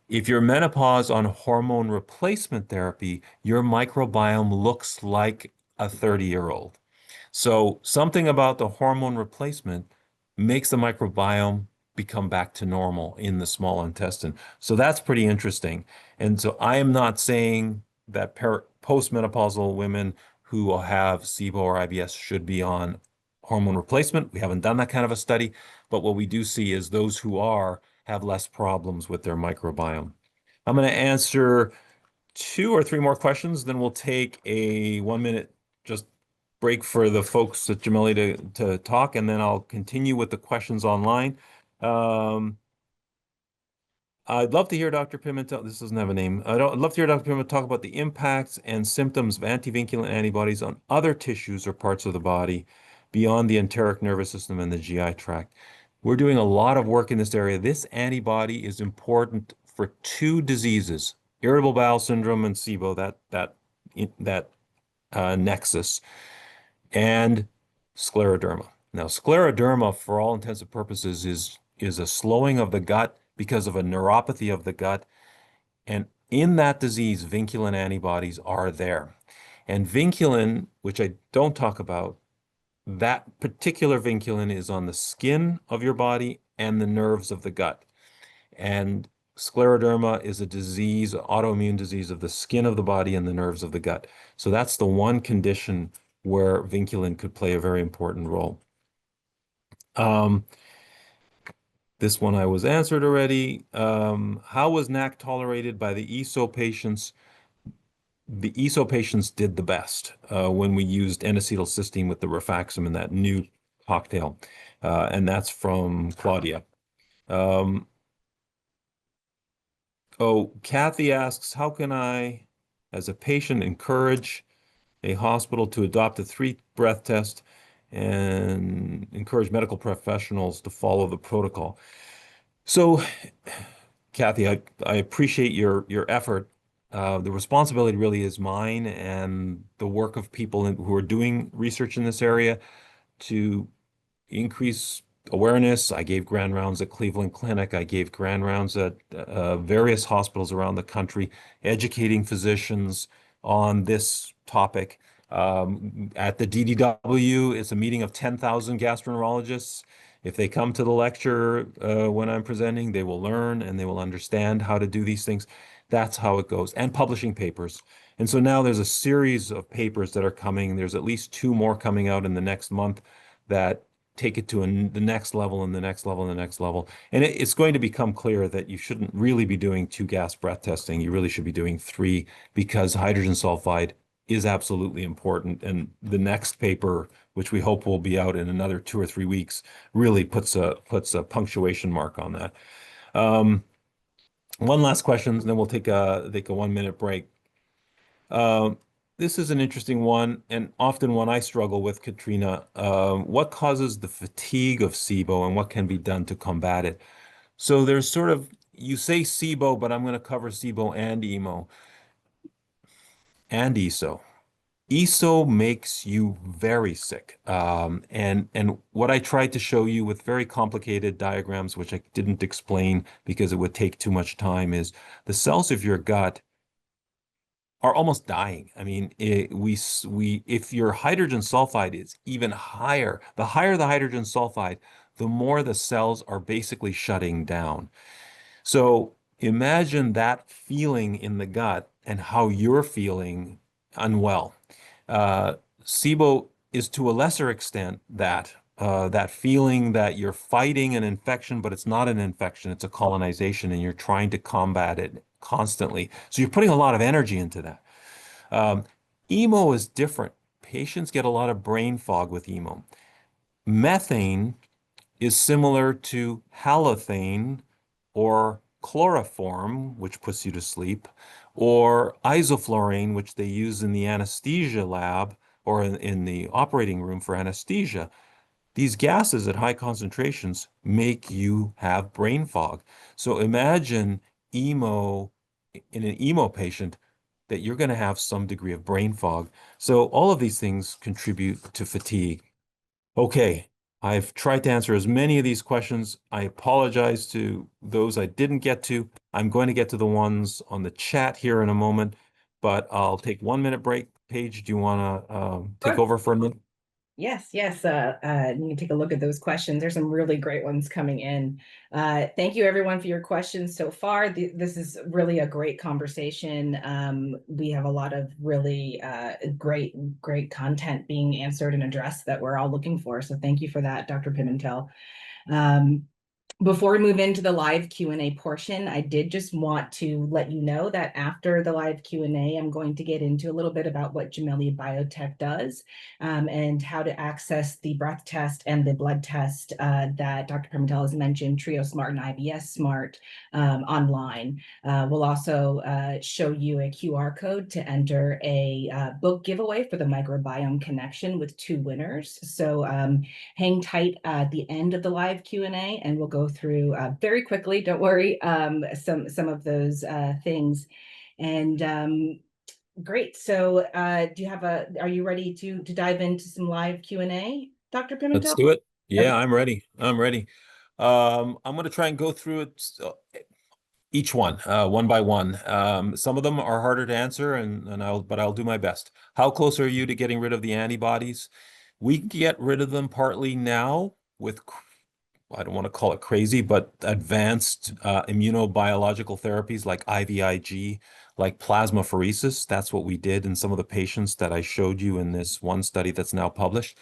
If you're menopause on hormone replacement therapy, your microbiome looks like a 30-year-old. So something about the hormone replacement makes the microbiome become back to normal in the small intestine. So that's pretty interesting. And so I am not saying that postmenopausal women who will have SIBO or IBS should be on hormone replacement. We haven't done that kind of a study, but what we do see is those who are have less problems with their microbiome. I'm going to answer two or three more questions, then we'll take a 1 minute just break for the folks at Gemelli to talk, and then I'll continue with the questions online. Um, I'd love to hear Dr. Pimentel. This doesn't have a name. I'd love to hear Dr. Pimentel talk about the impacts and symptoms of antivinculin antibodies on other tissues or parts of the body beyond the enteric nervous system and the GI tract. We're doing a lot of work in this area. This antibody is important for two diseases, irritable bowel syndrome and SIBO, that nexus, and scleroderma. Now, scleroderma, for all intents and purposes, is a slowing of the gut because of a neuropathy of the gut. And in that disease, vinculin antibodies are there. And vinculin, which I don't talk about, that particular vinculin is on the skin of your body and the nerves of the gut. And scleroderma is a disease, autoimmune disease of the skin of the body and the nerves of the gut. So that's the one condition where vinculin could play a very important role. This one I was answered already. How was NAC tolerated by the ESO patients? The ESO patients did the best when we used N-acetylcysteine with the rifaximin, that new cocktail. And that's from Claudia. Oh, Kathy asks, how can I, as a patient, encourage a hospital to adopt a 3-breath test and encourage medical professionals to follow the protocol? So, Kathy, I appreciate your effort. The responsibility really is mine and the work of people who are doing research in this area to increase awareness. I gave grand rounds at Cleveland Clinic. I gave grand rounds at various hospitals around the country, educating physicians on this topic. At the DDW, it's a meeting of 10,000 gastroenterologists. If they come to the lecture when I'm presenting, they will learn and they will understand how to do these things. That's how it goes. And publishing papers. And so now there's a series of papers that are coming. There's at least 2 more coming out in the next month that take it to the next level and the next level and the next level. And it's going to become clear that you shouldn't really be doing 2 gas breath testing. You really should be doing 3 because hydrogen sulfide is absolutely important. And the next paper, which we hope will be out in another 2 or 3 weeks, really puts a punctuation mark on that. One last question, and then we'll take a 1-minute break. This is an interesting one, and often one I struggle with, Katrina. What causes the fatigue of SIBO and what can be done to combat it? So there's sort of, you say SIBO, but I'm going to cover SIBO and EMO and ESO. ESO makes you very sick. And what I tried to show you with very complicated diagrams, which I didn't explain because it would take too much time, is the cells of your gut are almost dying. I mean, if your hydrogen sulfide is even higher, the higher the hydrogen sulfide, the more the cells are basically shutting down. So imagine that feeling in the gut and how you're feeling unwell. SIBO is to a lesser extent that feeling that you're fighting an infection, but it's not an infection, it's a colonization, and you're trying to combat it constantly. So you're putting a lot of energy into that. EMO is different. Patients get a lot of brain fog with EMO. Methane is similar to halothane or chloroform, which puts you to sleep, or isoflurane, which they use in the anesthesia lab or in the operating room for anesthesia. These gases at high concentrations make you have brain fog. So imagine EMO in an EMO patient that you're going to have some degree of brain fog. So all of these things contribute to fatigue. Okay, I've tried to answer as many of these questions. I apologize to those I didn't get to. I'm going to get to the ones on the chat here in a moment, but I'll take 1-minute break. Paige, do you want to take Sure. over for a minute? Yes, yes. You can take a look at those questions. There's some really great ones coming in. Thank you, everyone, for your questions so far. This is really a great conversation. We have a lot of really great content being answered and addressed that we're all looking for. So thank you for that, Dr. Pimentel. Before we move into the live Q&A portion, I did just want to let you know that after the live Q&A, I'm going to get into a little bit about what Gemelli Biotech does and how to access the breath test and the blood test that Dr. Pimentel has mentioned, Trio Smart and IBS Smart online. We'll also show you a QR code to enter a book giveaway for the Microbiome Connection with 2 winners. So hang tight at the end of the live Q&A and we'll go through very quickly, don't worry, some of those things. And great. So are you ready to dive into some live Q&A, Dr. Let's Pimentel? do it. Okay. Yeah, I'm ready. I'm ready. I'm going to try and go through it. Each one by one. Some of them are harder to answer, but I'll do my best. How close are you to getting rid of the antibodies? We can get rid of them partly now with, I don't want to call it crazy, but advanced immunobiological therapies like IVIG, like plasmapheresis. That's what we did in some of the patients that I showed you in this one study that's now published.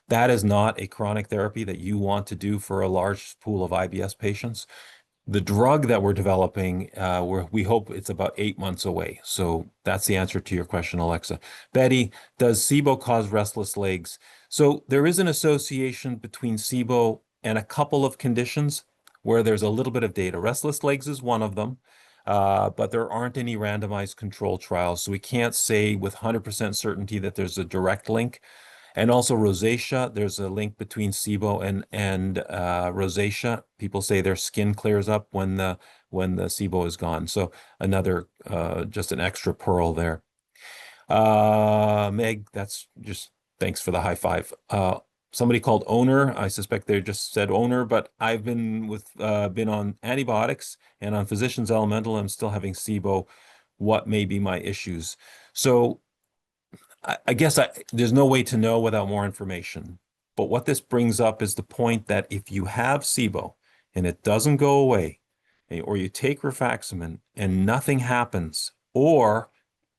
That is not a chronic therapy that you want to do for a large pool of IBS patients. The drug that we're developing, we hope it's about 8 months away. So that's the answer to your question, Alexa. Betty, does SIBO cause restless legs? So there is an association between SIBO and a couple of conditions where there's a little bit of data. Restless legs is one of them, but there aren't any randomized control trials. So we can't say with 100% certainty that there's a direct link. And also rosacea, there's a link between SIBO and rosacea. People say their skin clears up when the SIBO is gone. So another just an extra pearl there. Meg, that's just thanks for the high five. Somebody called owner. I suspect they just said owner, but I've been on antibiotics and on physician's elemental. I'm still having SIBO. What may be my issues? So I guess there's no way to know without more information. But what this brings up is the point that if you have SIBO and it doesn't go away, or you take rifaximin and nothing happens, or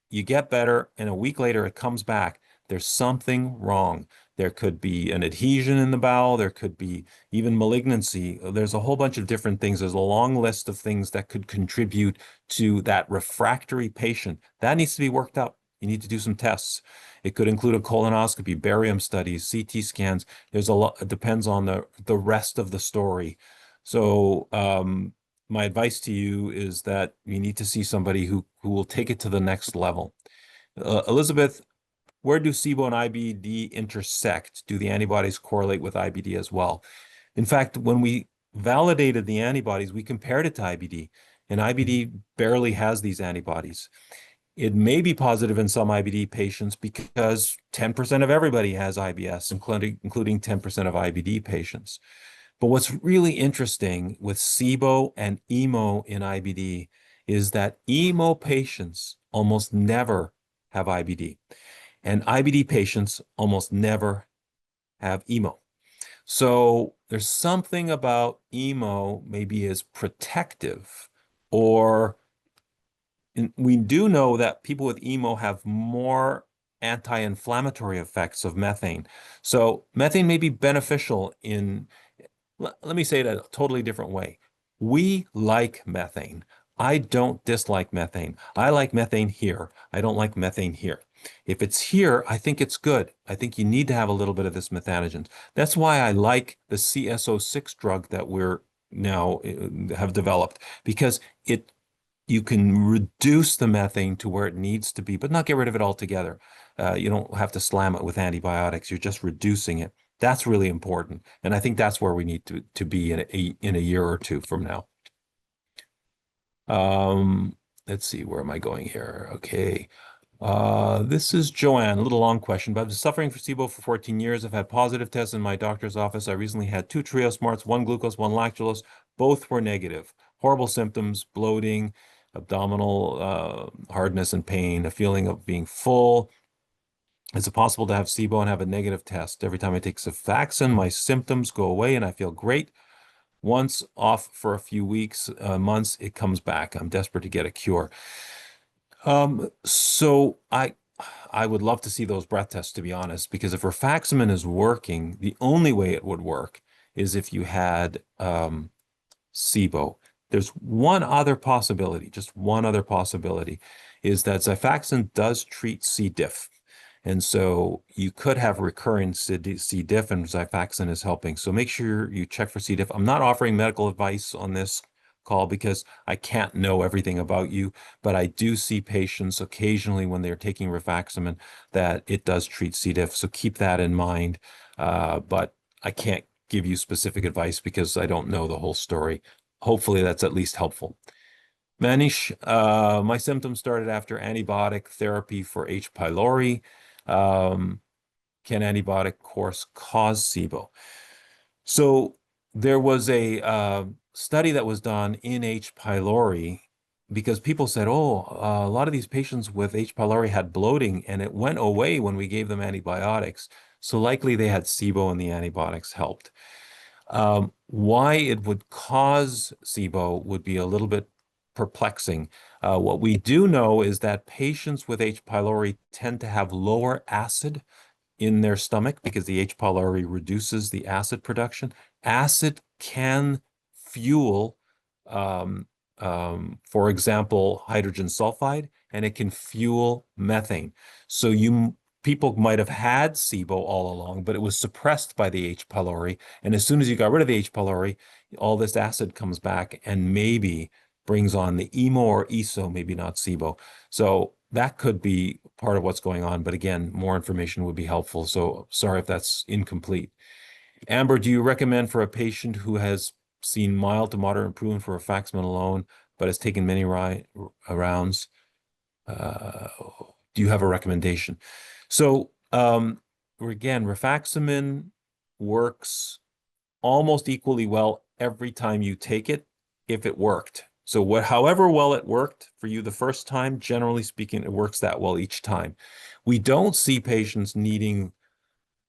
you get better and a week later it comes back, there's something wrong. There could be an adhesion in the bowel. There could be even malignancy. There's a whole bunch of different things. There's a long list of things that could contribute to that refractory patient. That needs to be worked up. You need to do some tests. It could include a colonoscopy, barium studies, CT scans. There's a lot. It depends on the rest of the story. So my advice to you is that you need to see somebody who will take it to the next level. Elizabeth, where do SIBO and IBD intersect? Do the antibodies correlate with IBD as well? In fact, when we validated the antibodies, we compared it to IBD, and IBD barely has these antibodies. It may be positive in some IBD patients because 10% of everybody has IBS, including 10% of IBD patients. But what's really interesting with SIBO and EMO in IBD is that EMO patients almost never have IBD, and IBD patients almost never have EMO. So there's something about EMO maybe as protective, or we do know that people with EMO have more anti-inflammatory effects of methane. So methane may be beneficial in, let me say it a totally different way. We like methane. I don't dislike methane. I like methane here. I don't like methane here. If it's here, I think it's good. I think you need to have a little bit of this methanogen. That's why I like the CS06 drug that we're now have developed, because you can reduce the methane to where it needs to be, but not get rid of it altogether. You don't have to slam it with antibiotics. You're just reducing it. That's really important. And I think that's where we need to be in a year or two from now. Let's see, where am I going here? Okay. This is Joanne, a little long question, but I've been suffering from SIBO for 14 years. I've had positive tests in my doctor's office. I recently had 2 Trio Smarts, 1 glucose, 1 lactulose. Both were negative. Horrible symptoms, bloating, abdominal hardness and pain, a feeling of being full. Is it possible to have SIBO and have a negative test? Every time I take Xifaxan, my symptoms go away and I feel great. Once off for a few weeks, months, it comes back. I'm desperate to get a cure. So I would love to see those breath tests, to be honest, because if rifaximin is working, the only way it would work is if you had SIBO. There's one other possibility, just one other possibility, is that Xifaxan does treat C. diff. And so you could have recurrent C. diff, and Xifaxan is helping. So make sure you check for C. diff. I'm not offering medical advice on this call because I can't know everything about you, but I do see patients occasionally when they're taking rifaximin that it does treat C. diff. So keep that in mind. But I can't give you specific advice because I don't know the whole story. Hopefully that's at least helpful. Manish, my symptoms started after antibiotic therapy for H. pylori. Can antibiotic course cause SIBO? So there was a study that was done in H. pylori because people said, oh, a lot of these patients with H. pylori had bloating and it went away when we gave them antibiotics. So likely they had SIBO and the antibiotics helped. Why it would cause SIBO would be a little bit perplexing. What we do know is that patients with H. pylori tend to have lower acid in their stomach because the H. pylori reduces the acid production. Acid can fuel, for example, hydrogen sulfide, and it can fuel methane. So people might have had SIBO all along, but it was suppressed by the H. pylori. And as soon as you got rid of the H. pylori, all this acid comes back and maybe brings on the EMO or ESO, maybe not SIBO. So that could be part of what's going on. But again, more information would be helpful. So sorry if that's incomplete. Amber, do you recommend for a patient who has seen mild to moderate improvement for rifaximin alone, but has taken many rounds? Do you have a recommendation? So again, rifaximin works almost equally well every time you take it, if it worked. So however well it worked for you the first time, generally speaking, it works that well each time. We don't see patients needing,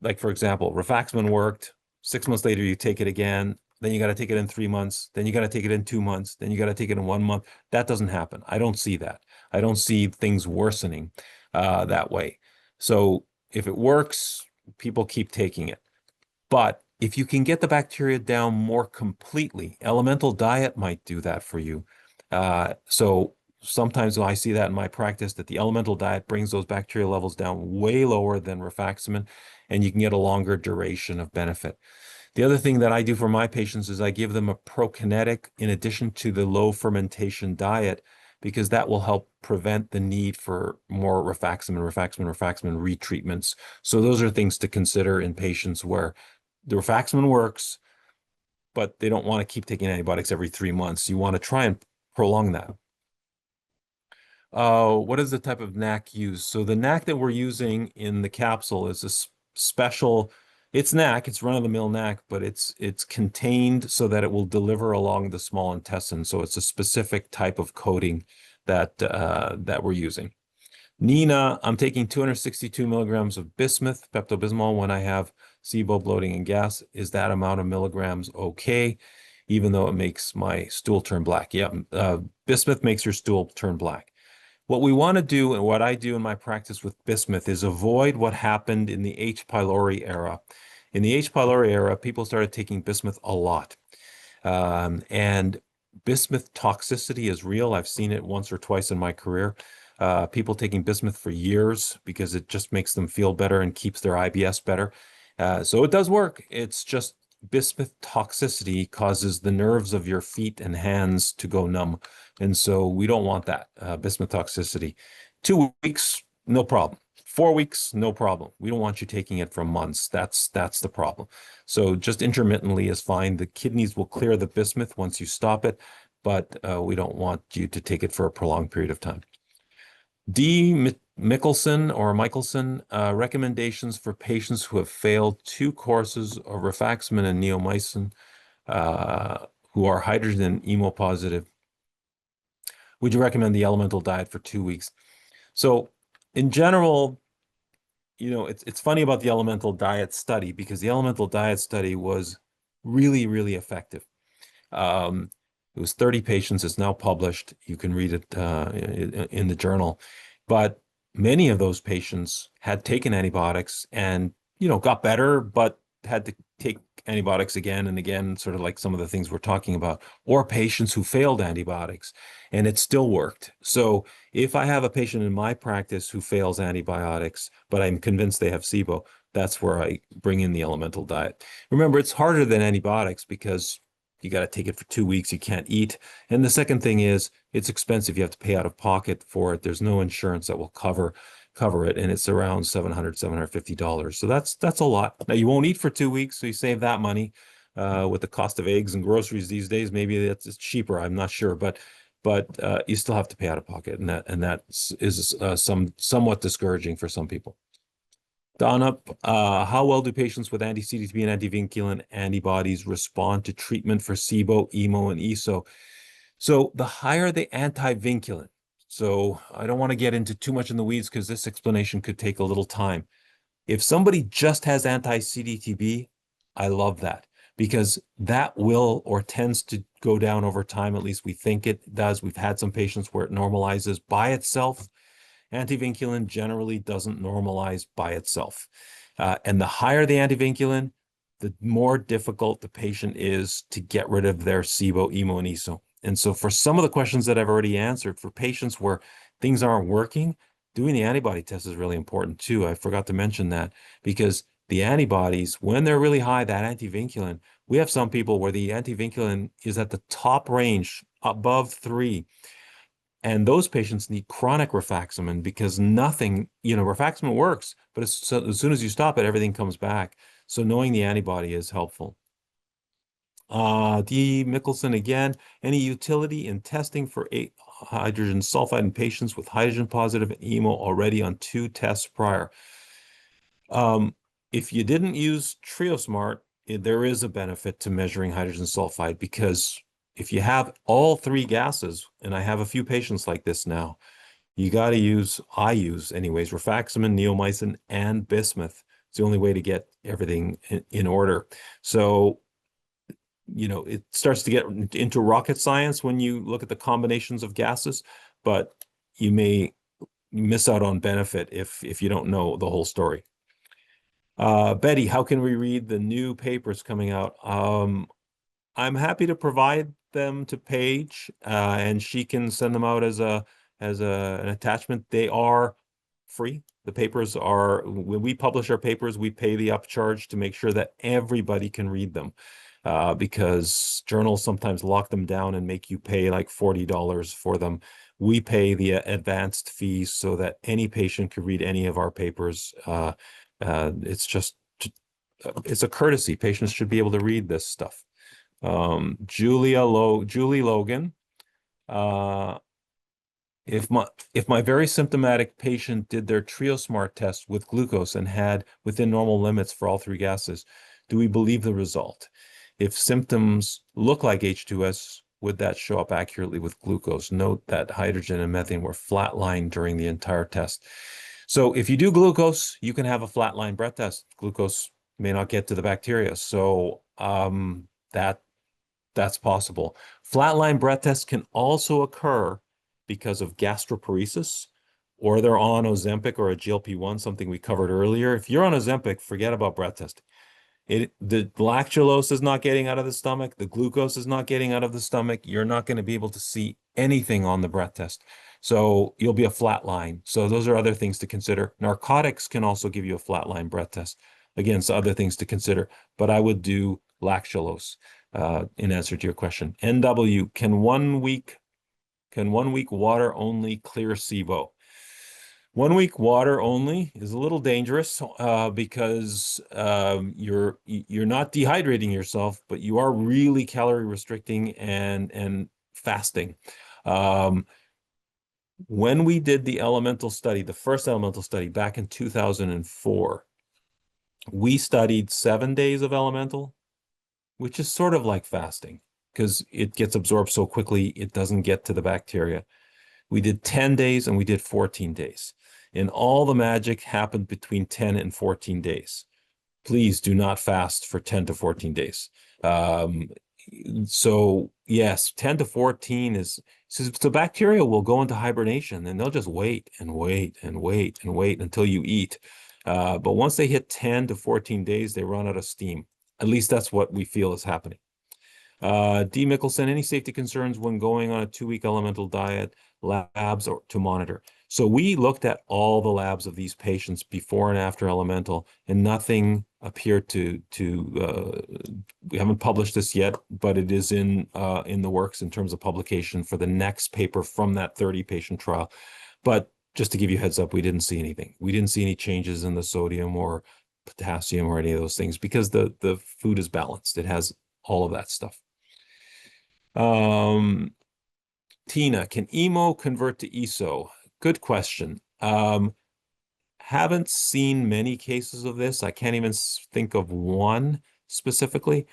like, for example, rifaximin worked, 6 months later you take it again, then you got to take it in 3 months, then you got to take it in 2 months, then you got to take it in 1 month. That doesn't happen. I don't see that. I don't see things worsening that way. So if it works, people keep taking it. But if you can get the bacteria down more completely, elemental diet might do that for you. So sometimes I see that in my practice, that the elemental diet brings those bacteria levels down way lower than rifaximin, and you can get a longer duration of benefit. The other thing that I do for my patients is I give them a prokinetic in addition to the low fermentation diet, because that will help prevent the need for more rifaximin retreatments. So those are things to consider in patients where the rifaximin works, but they don't want to keep taking antibiotics every 3 months. You want to try and prolong that. What is the type of NAC used? So the NAC that we're using in the capsule is a special, it's NAC, it's run-of-the-mill NAC, but it's contained so that it will deliver along the small intestine. So it's a specific type of coating that we're using. Nina, I'm taking 262 milligrams of bismuth, Pepto-Bismol, when I have SIBO, bloating, and gas. Is that amount of milligrams okay, even though it makes my stool turn black? Yeah, bismuth makes your stool turn black. What we want to do, and what I do in my practice with bismuth, is avoid what happened in the H. pylori era. In the H. pylori era, people started taking bismuth a lot. And bismuth toxicity is real. I've seen it once or twice in my career. People taking bismuth for years because it just makes them feel better and keeps their IBS better. So it does work. It's just bismuth toxicity causes the nerves of your feet and hands to go numb. And so we don't want that, bismuth toxicity. 2 weeks, no problem. 4 weeks, no problem. We don't want you taking it for months. That's the problem. So just intermittently is fine. The kidneys will clear the bismuth once you stop it, but we don't want you to take it for a prolonged period of time. D. Michelson, recommendations for patients who have failed 2 courses of rifaximin and neomycin, who are hydrogen and EMO positive. Would you recommend the elemental diet for 2 weeks? So in general, it's funny about the elemental diet study, because the elemental diet study was really, really effective. It was 30 patients. It's now published. You can read it in the journal. But many of those patients had taken antibiotics and, got better, but had to take antibiotics again and again, sort of like some of the things we're talking about, or patients who failed antibiotics and it still worked. So if I have a patient in my practice who fails antibiotics, but I'm convinced they have SIBO, that's where I bring in the elemental diet. Remember, it's harder than antibiotics because you got to take it for 2 weeks. You can't eat. And the second thing is it's expensive. You have to pay out of pocket for it. There's no insurance that will cover it. And it's around $700, $750. So that's a lot. Now you won't eat for 2 weeks. So you save that money with the cost of eggs and groceries these days. Maybe it's cheaper. I'm not sure, but you still have to pay out of pocket. And that is somewhat discouraging for some people. Donna, how well do patients with anti-CD3 and anti-vinculin antibodies respond to treatment for SIBO, EMO, and ESO? So the higher the antivinculin, so I don't want to get into too much in the weeds because this explanation could take a little time. If somebody just has anti-CDTB, I love that because that will or tends to go down over time. At least we think it does. We've had some patients where it normalizes by itself. Antivinculin generally doesn't normalize by itself. And the higher the antivinculin, the more difficult the patient is to get rid of their SIBO, EMO, and ESO. And so for some of the questions that I've already answered, for patients where things aren't working, doing the antibody test is really important too. I forgot to mention that because the antibodies, when they're really high, that antivinculin, we have some people where the antivinculin is at the top range, above 3. And those patients need chronic rifaximin because nothing, rifaximin works, but as soon as you stop it, everything comes back. So knowing the antibody is helpful. D. Mickelson again, any utility in testing for hydrogen sulfide in patients with hydrogen positive EMO already on 2 tests prior? If you didn't use TrioSmart, there is a benefit to measuring hydrogen sulfide because if you have all 3 gases, and I have a few patients like this now, I use anyways, rifaximin, neomycin, and bismuth. It's the only way to get everything in order. So, it starts to get into rocket science when you look at the combinations of gases, but you may miss out on benefit if you don't know the whole story. Betty, how can we read the new papers coming out? I'm happy to provide them to Paige, and she can send them out as an attachment. They are free. The papers are, when we publish our papers, we pay the upcharge to make sure that everybody can read them. Because journals sometimes lock them down and make you pay like $40 for them. We pay the advanced fees so that any patient can read any of our papers. It's a courtesy. Patients should be able to read this stuff. Julie Logan. If my very symptomatic patient did their TrioSmart test with glucose and had within normal limits for all 3 gases, do we believe the result? If symptoms look like H2S, would that show up accurately with glucose? Note that hydrogen and methane were flatlined during the entire test. So if you do glucose, you can have a flatline breath test. Glucose may not get to the bacteria. So that's possible. Flatline breath tests can also occur because of gastroparesis, or they're on Ozempic or a GLP-1, something we covered earlier. If you're on Ozempic, forget about breath testing. The lactulose is not getting out of the stomach. The glucose is not getting out of the stomach. You're not going to be able to see anything on the breath test. So you'll be a flat line. So those are other things to consider. Narcotics can also give you a flat line breath test. Again, so other things to consider. But I would do lactulose in answer to your question. NW, can 1 week water only clear SIBO? 1 week water only is a little dangerous because you're not dehydrating yourself, but you are really calorie restricting and fasting. When we did the elemental study, the first elemental study back in 2004, we studied 7 days of elemental, which is sort of like fasting because it gets absorbed so quickly, it doesn't get to the bacteria. We did 10 days and we did 14 days. And all the magic happened between 10 and 14 days. Please do not fast for 10 to 14 days. So yes, 10 to 14 so bacteria will go into hibernation and they'll just wait and wait and wait and wait until you eat. But once they hit 10 to 14 days, they run out of steam. At least that's what we feel is happening. D. Mickelson, any safety concerns when going on a 2-week elemental diet, labs or to monitor? So we looked at all the labs of these patients before and after elemental, and nothing appeared to we haven't published this yet, but it is in the works in terms of publication for the next paper from that 30-patient trial. But just to give you a heads up, we didn't see anything. We didn't see any changes in the sodium or potassium or any of those things because the food is balanced. It has all of that stuff. Tina, can EMO convert to ESO? Good question. Haven't seen many cases of this. I can't even think of one specifically,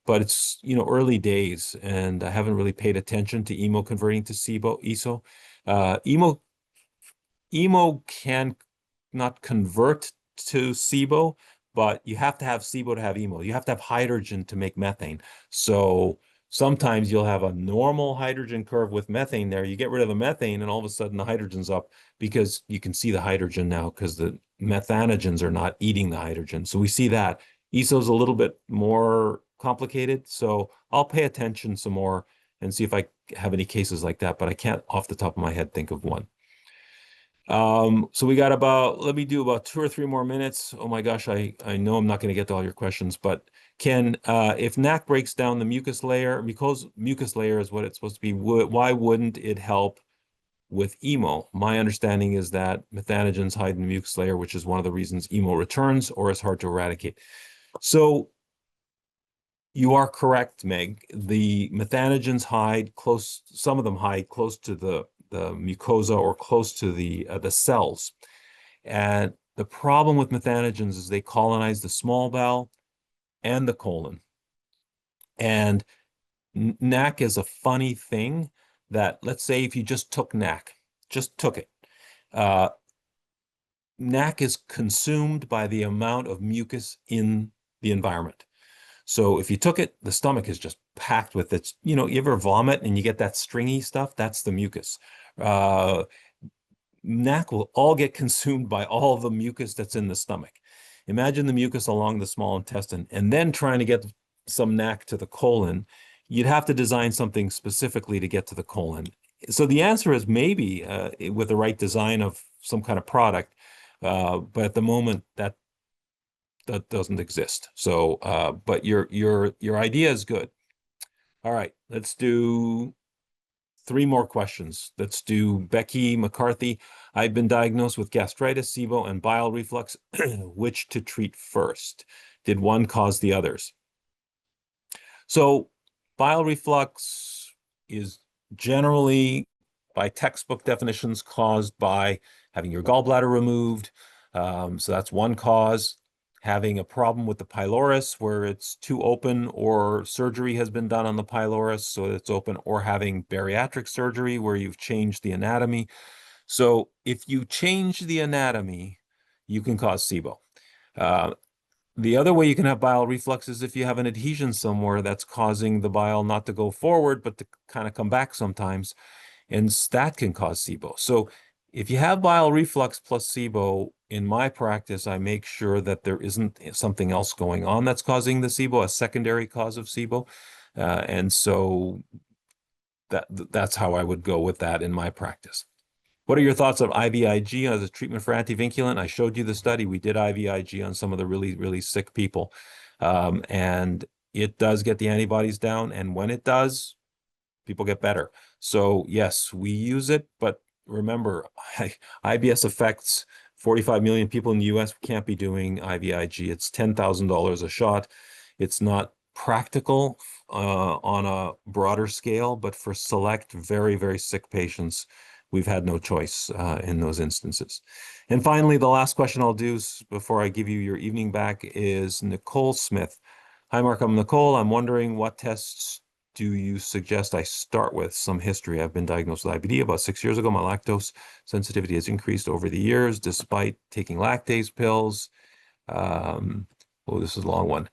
but it's, early days, and I haven't really paid attention to emo converting to SIBO, ESO. Emo can not convert to SIBO, but you have to have SIBO to have emo. You have to have hydrogen to make methane. So sometimes you'll have a normal hydrogen curve with methane there. You get rid of the methane, and all of a sudden the hydrogen's up because you can see the hydrogen now because the methanogens are not eating the hydrogen. So we see that. ESO is a little bit more complicated. So I'll pay attention some more and see if I have any cases like that, but I can't off the top of my head think of one. So we got let me do about 2 or 3 more minutes. Oh my gosh, I know I'm not going to get to all your questions, but if NAC breaks down the mucus layer, because mucus layer is what it's supposed to be, why wouldn't it help with emo? My understanding is that methanogens hide in the mucus layer, which is one of the reasons emo returns or is hard to eradicate. So you are correct, Meg. The methanogens hide close, some of them hide close to the mucosa or close to the cells. And the problem with methanogens is they colonize the small bowel and the colon. And NAC is a funny thing that, let's say if you just took NAC, just took it, NAC is consumed by the amount of mucus in the environment. So if you took it, the stomach is just packed with its, you ever vomit and you get that stringy stuff? That's the mucus. NAC will all get consumed by all the mucus that's in the stomach. Imagine the mucus along the small intestine and then trying to get some NAC to the colon. You'd have to design something specifically to get to the colon. So the answer is maybe with the right design of some kind of product, but at the moment that doesn't exist. So, but your idea is good. All right, let's do 3 more questions. Let's do Becky McCarthy. I've been diagnosed with gastritis, SIBO, and bile reflux. Which to treat first? Did one cause the others? So bile reflux is generally, by textbook definitions, caused by having your gallbladder removed. So that's one cause. Having a problem with the pylorus where it's too open, or surgery has been done on the pylorus so it's open, or having bariatric surgery where you've changed the anatomy. So if you change the anatomy, you can cause SIBO. The other way you can have bile reflux is if you have an adhesion somewhere that's causing the bile not to go forward, but to kind of come back sometimes, and that can cause SIBO. So if you have bile reflux plus SIBO, in my practice, I make sure that there isn't something else going on that's causing the SIBO, a secondary cause of SIBO. And so that's how I would go with that in my practice. What are your thoughts on IVIG as a treatment for antivinculin? I showed you the study. We did IVIG on some of the really, really sick people. And it does get the antibodies down. And when it does, people get better. So yes, we use it, but remember, IBS affects 45 million people in the US. We can't be doing IVIG. It's $10,000 a shot. It's not practical on a broader scale, but for select, very, very sick patients, we've had no choice in those instances. And finally, the last question I'll do before I give you your evening back is Nicole Smith. Hi, Mark. I'm Nicole. I'm wondering, what tests do you suggest I start with? Some history. I've been diagnosed with IBD about 6 years ago. My lactose sensitivity has increased over the years despite taking lactase pills. Oh, this is a long one.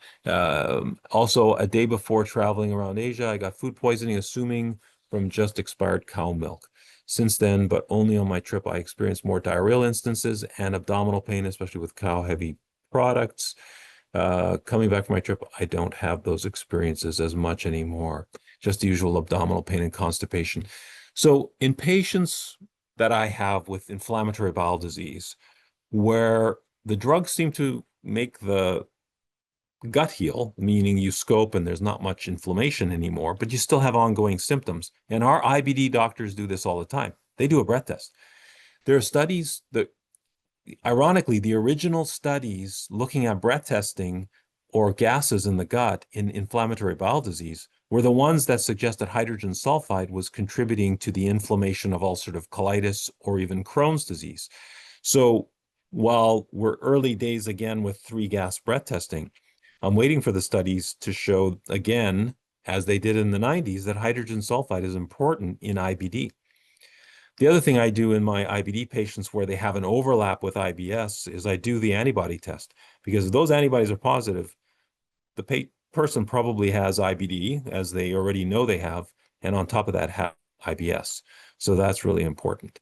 Also, a day before traveling around Asia, I got food poisoning, assuming from just expired cow milk. Since then, but only on my trip, I experienced more diarrheal instances and abdominal pain, especially with cow-heavy products. Coming back from my trip, I don't have those experiences as much anymore. Just the usual abdominal pain and constipation. So in patients that I have with inflammatory bowel disease, where the drugs seem to make the gut heal, meaning you scope and there's not much inflammation anymore, but you still have ongoing symptoms. And our IBD doctors do this all the time. They do a breath test. There are studies that, ironically, the original studies looking at breath testing or gases in the gut in inflammatory bowel disease were the ones that suggest that hydrogen sulfide was contributing to the inflammation of ulcerative colitis or even Crohn's disease. So while we're early days again with 3-gas breath testing, I'm waiting for the studies to show again, as they did in the 90s, that hydrogen sulfide is important in IBD. The other thing I do in my IBD patients where they have an overlap with IBS is I do the antibody test, because if those antibodies are positive, the person probably has IBD, as they already know they have, and on top of that have IBS. So that's really important.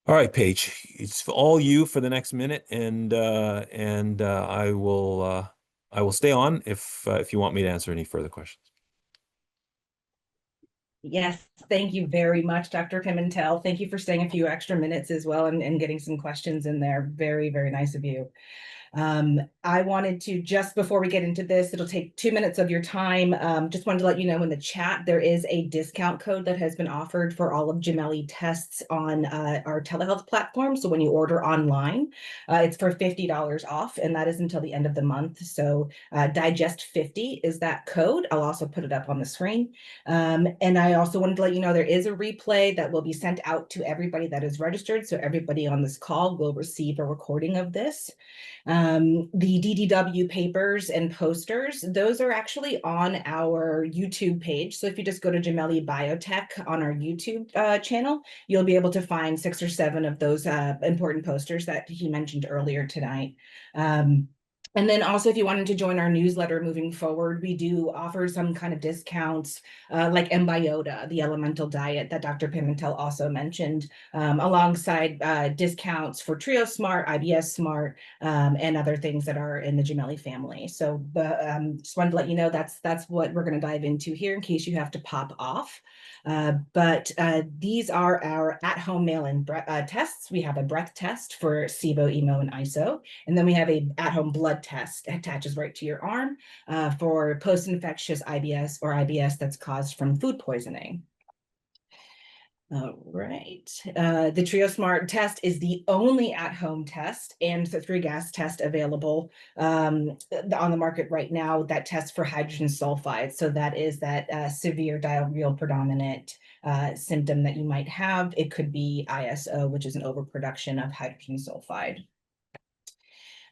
All right, Paige, it's all you for the next minute, and I will stay on if you want me to answer any further questions. Yes, thank you very much, Dr. Pimentel. Thank you for staying a few extra minutes as well and getting some questions in there. Very, very nice of you. I wanted to, just before we get into this, it'll take 2 minutes of your time. Just wanted to let you know in the chat, there is a discount code that has been offered for all of Gemelli tests on our telehealth platform. So when you order online, it's for $50 off, and that is until the end of the month. So Digest50 is that code. I'll also put it up on the screen. And I also wanted to let you know there is a replay that will be sent out to everybody that is registered. So everybody on this call will receive a recording of this. The DDW papers and posters, those are actually on our YouTube page. So if you just go to Gemelli Biotech on our YouTube channel, you'll be able to find 6 or 7 of those important posters that he mentioned earlier tonight. And then also, if you wanted to join our newsletter moving forward, we do offer some kind of discounts like Mbiota, the elemental diet that Dr. Pimentel also mentioned, alongside discounts for Trio Smart, IBS Smart, and other things that are in the Gemelli family. So just wanted to let you know that's what we're going to dive into here in case you have to pop off. But these are our at-home mail-in tests. We have a breath test for SIBO, IMO, and ISO. And then we have a at-home blood test that attaches right to your arm for post-infectious IBS or IBS that's caused from food poisoning. All right. The Trio Smart test is the only at-home test and the 3-gas test available on the market right now that tests for hydrogen sulfide. So that is that severe diarrheal predominant symptom that you might have. It could be ISO, which is an overproduction of hydrogen sulfide.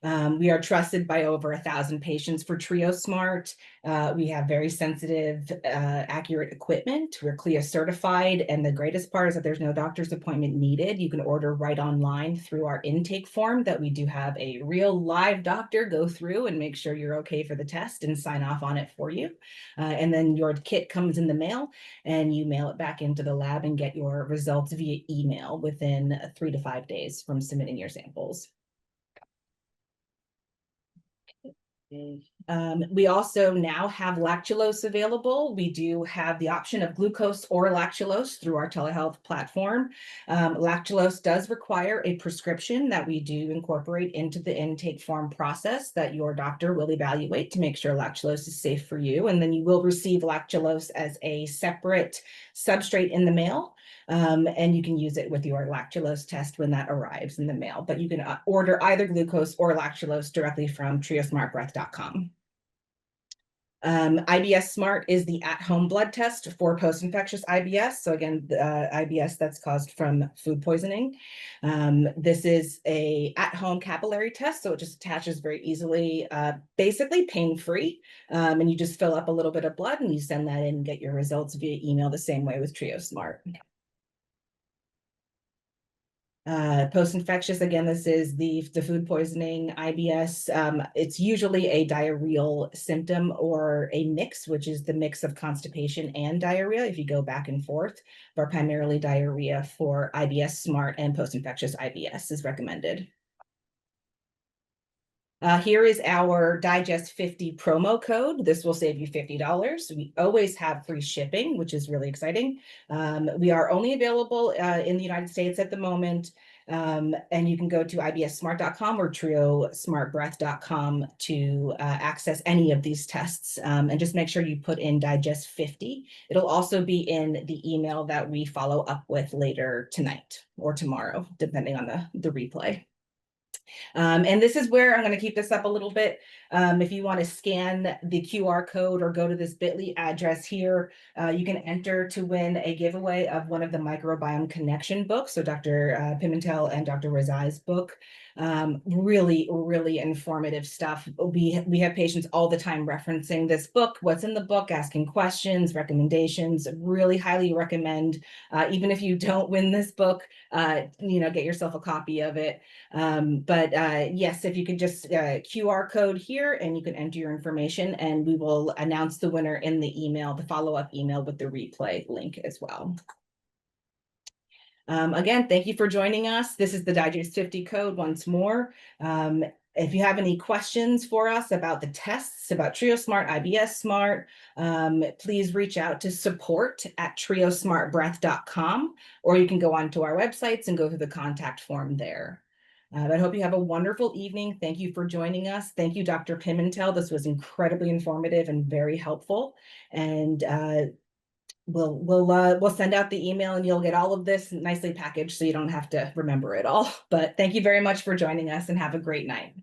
We are trusted by over 1,000 patients for Trio Smart. We have very sensitive, accurate equipment. We're CLIA certified. And the greatest part is that there's no doctor's appointment needed. You can order right online through our intake form that we do have a real live doctor go through and make sure you're okay for the test and sign off on it for you. And then your kit comes in the mail and you mail it back into the lab and get your results via email within 3 to 5 days from submitting your samples. We also now have lactulose available. We do have the option of glucose or lactulose through our telehealth platform. Lactulose does require a prescription that we do incorporate into the intake form process that your doctor will evaluate to make sure lactulose is safe for you. And then you will receive lactulose as a separate substrate in the mail. And you can use it with your lactulose test when that arrives in the mail. But you can order either glucose or lactulose directly from triosmartbreath.com. IBS Smart is the at-home blood test for post-infectious IBS. So again, the IBS that's caused from food poisoning. This is a at-home capillary test, so it just attaches very easily, basically pain-free. And you just fill up a little bit of blood and you send that in and get your results via email the same way with Trio Smart. Post-infectious, again, this is the food poisoning IBS. It's usually a diarrheal symptom or a mix, which is the mix of constipation and diarrhea if you go back and forth, but primarily diarrhea for IBS Smart and post-infectious IBS is recommended. Here is our Digest50 promo code. This will save you $50. We always have free shipping, which is really exciting. We are only available in the United States at the moment. And you can go to ibssmart.com or triosmartbreath.com to access any of these tests. And just make sure you put in Digest50. It'll also be in the email that we follow up with later tonight or tomorrow, depending on the replay. And this is where I'm going to keep this up a little bit. If you want to scan the QR code or go to this bit.ly address here, you can enter to win a giveaway of one of the microbiome connection books. So Dr. Pimentel and Dr. Rezai's book. Really, really informative stuff. We have patients all the time referencing this book, what's in the book, asking questions, recommendations. Really highly recommend, even if you don't win this book, get yourself a copy of it. But yes, if you could just QR code here and you can enter your information, and we will announce the winner in the email, the follow-up email with the replay link as well. Again, thank you for joining us. This is the Digestive Code once more. If you have any questions for us about the tests, about TrioSmart, IBS Smart, please reach out to support@triosmartbreath.com, or you can go onto our websites and go through the contact form there. I hope you have a wonderful evening. Thank you for joining us. Thank you, Dr. Pimentel. This was incredibly informative and very helpful. And we'll send out the email and you'll get all of this nicely packaged so you don't have to remember it all. But thank you very much for joining us and have a great night.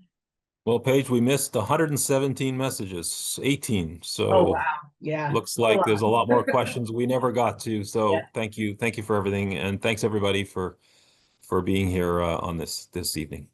Well, Paige, we missed 117 messages, 18. Oh, So wow. Yeah. looks A like lot. there's a lot more questions we never got to. Yeah. So thank you for everything, and thanks everybody for being here on this evening.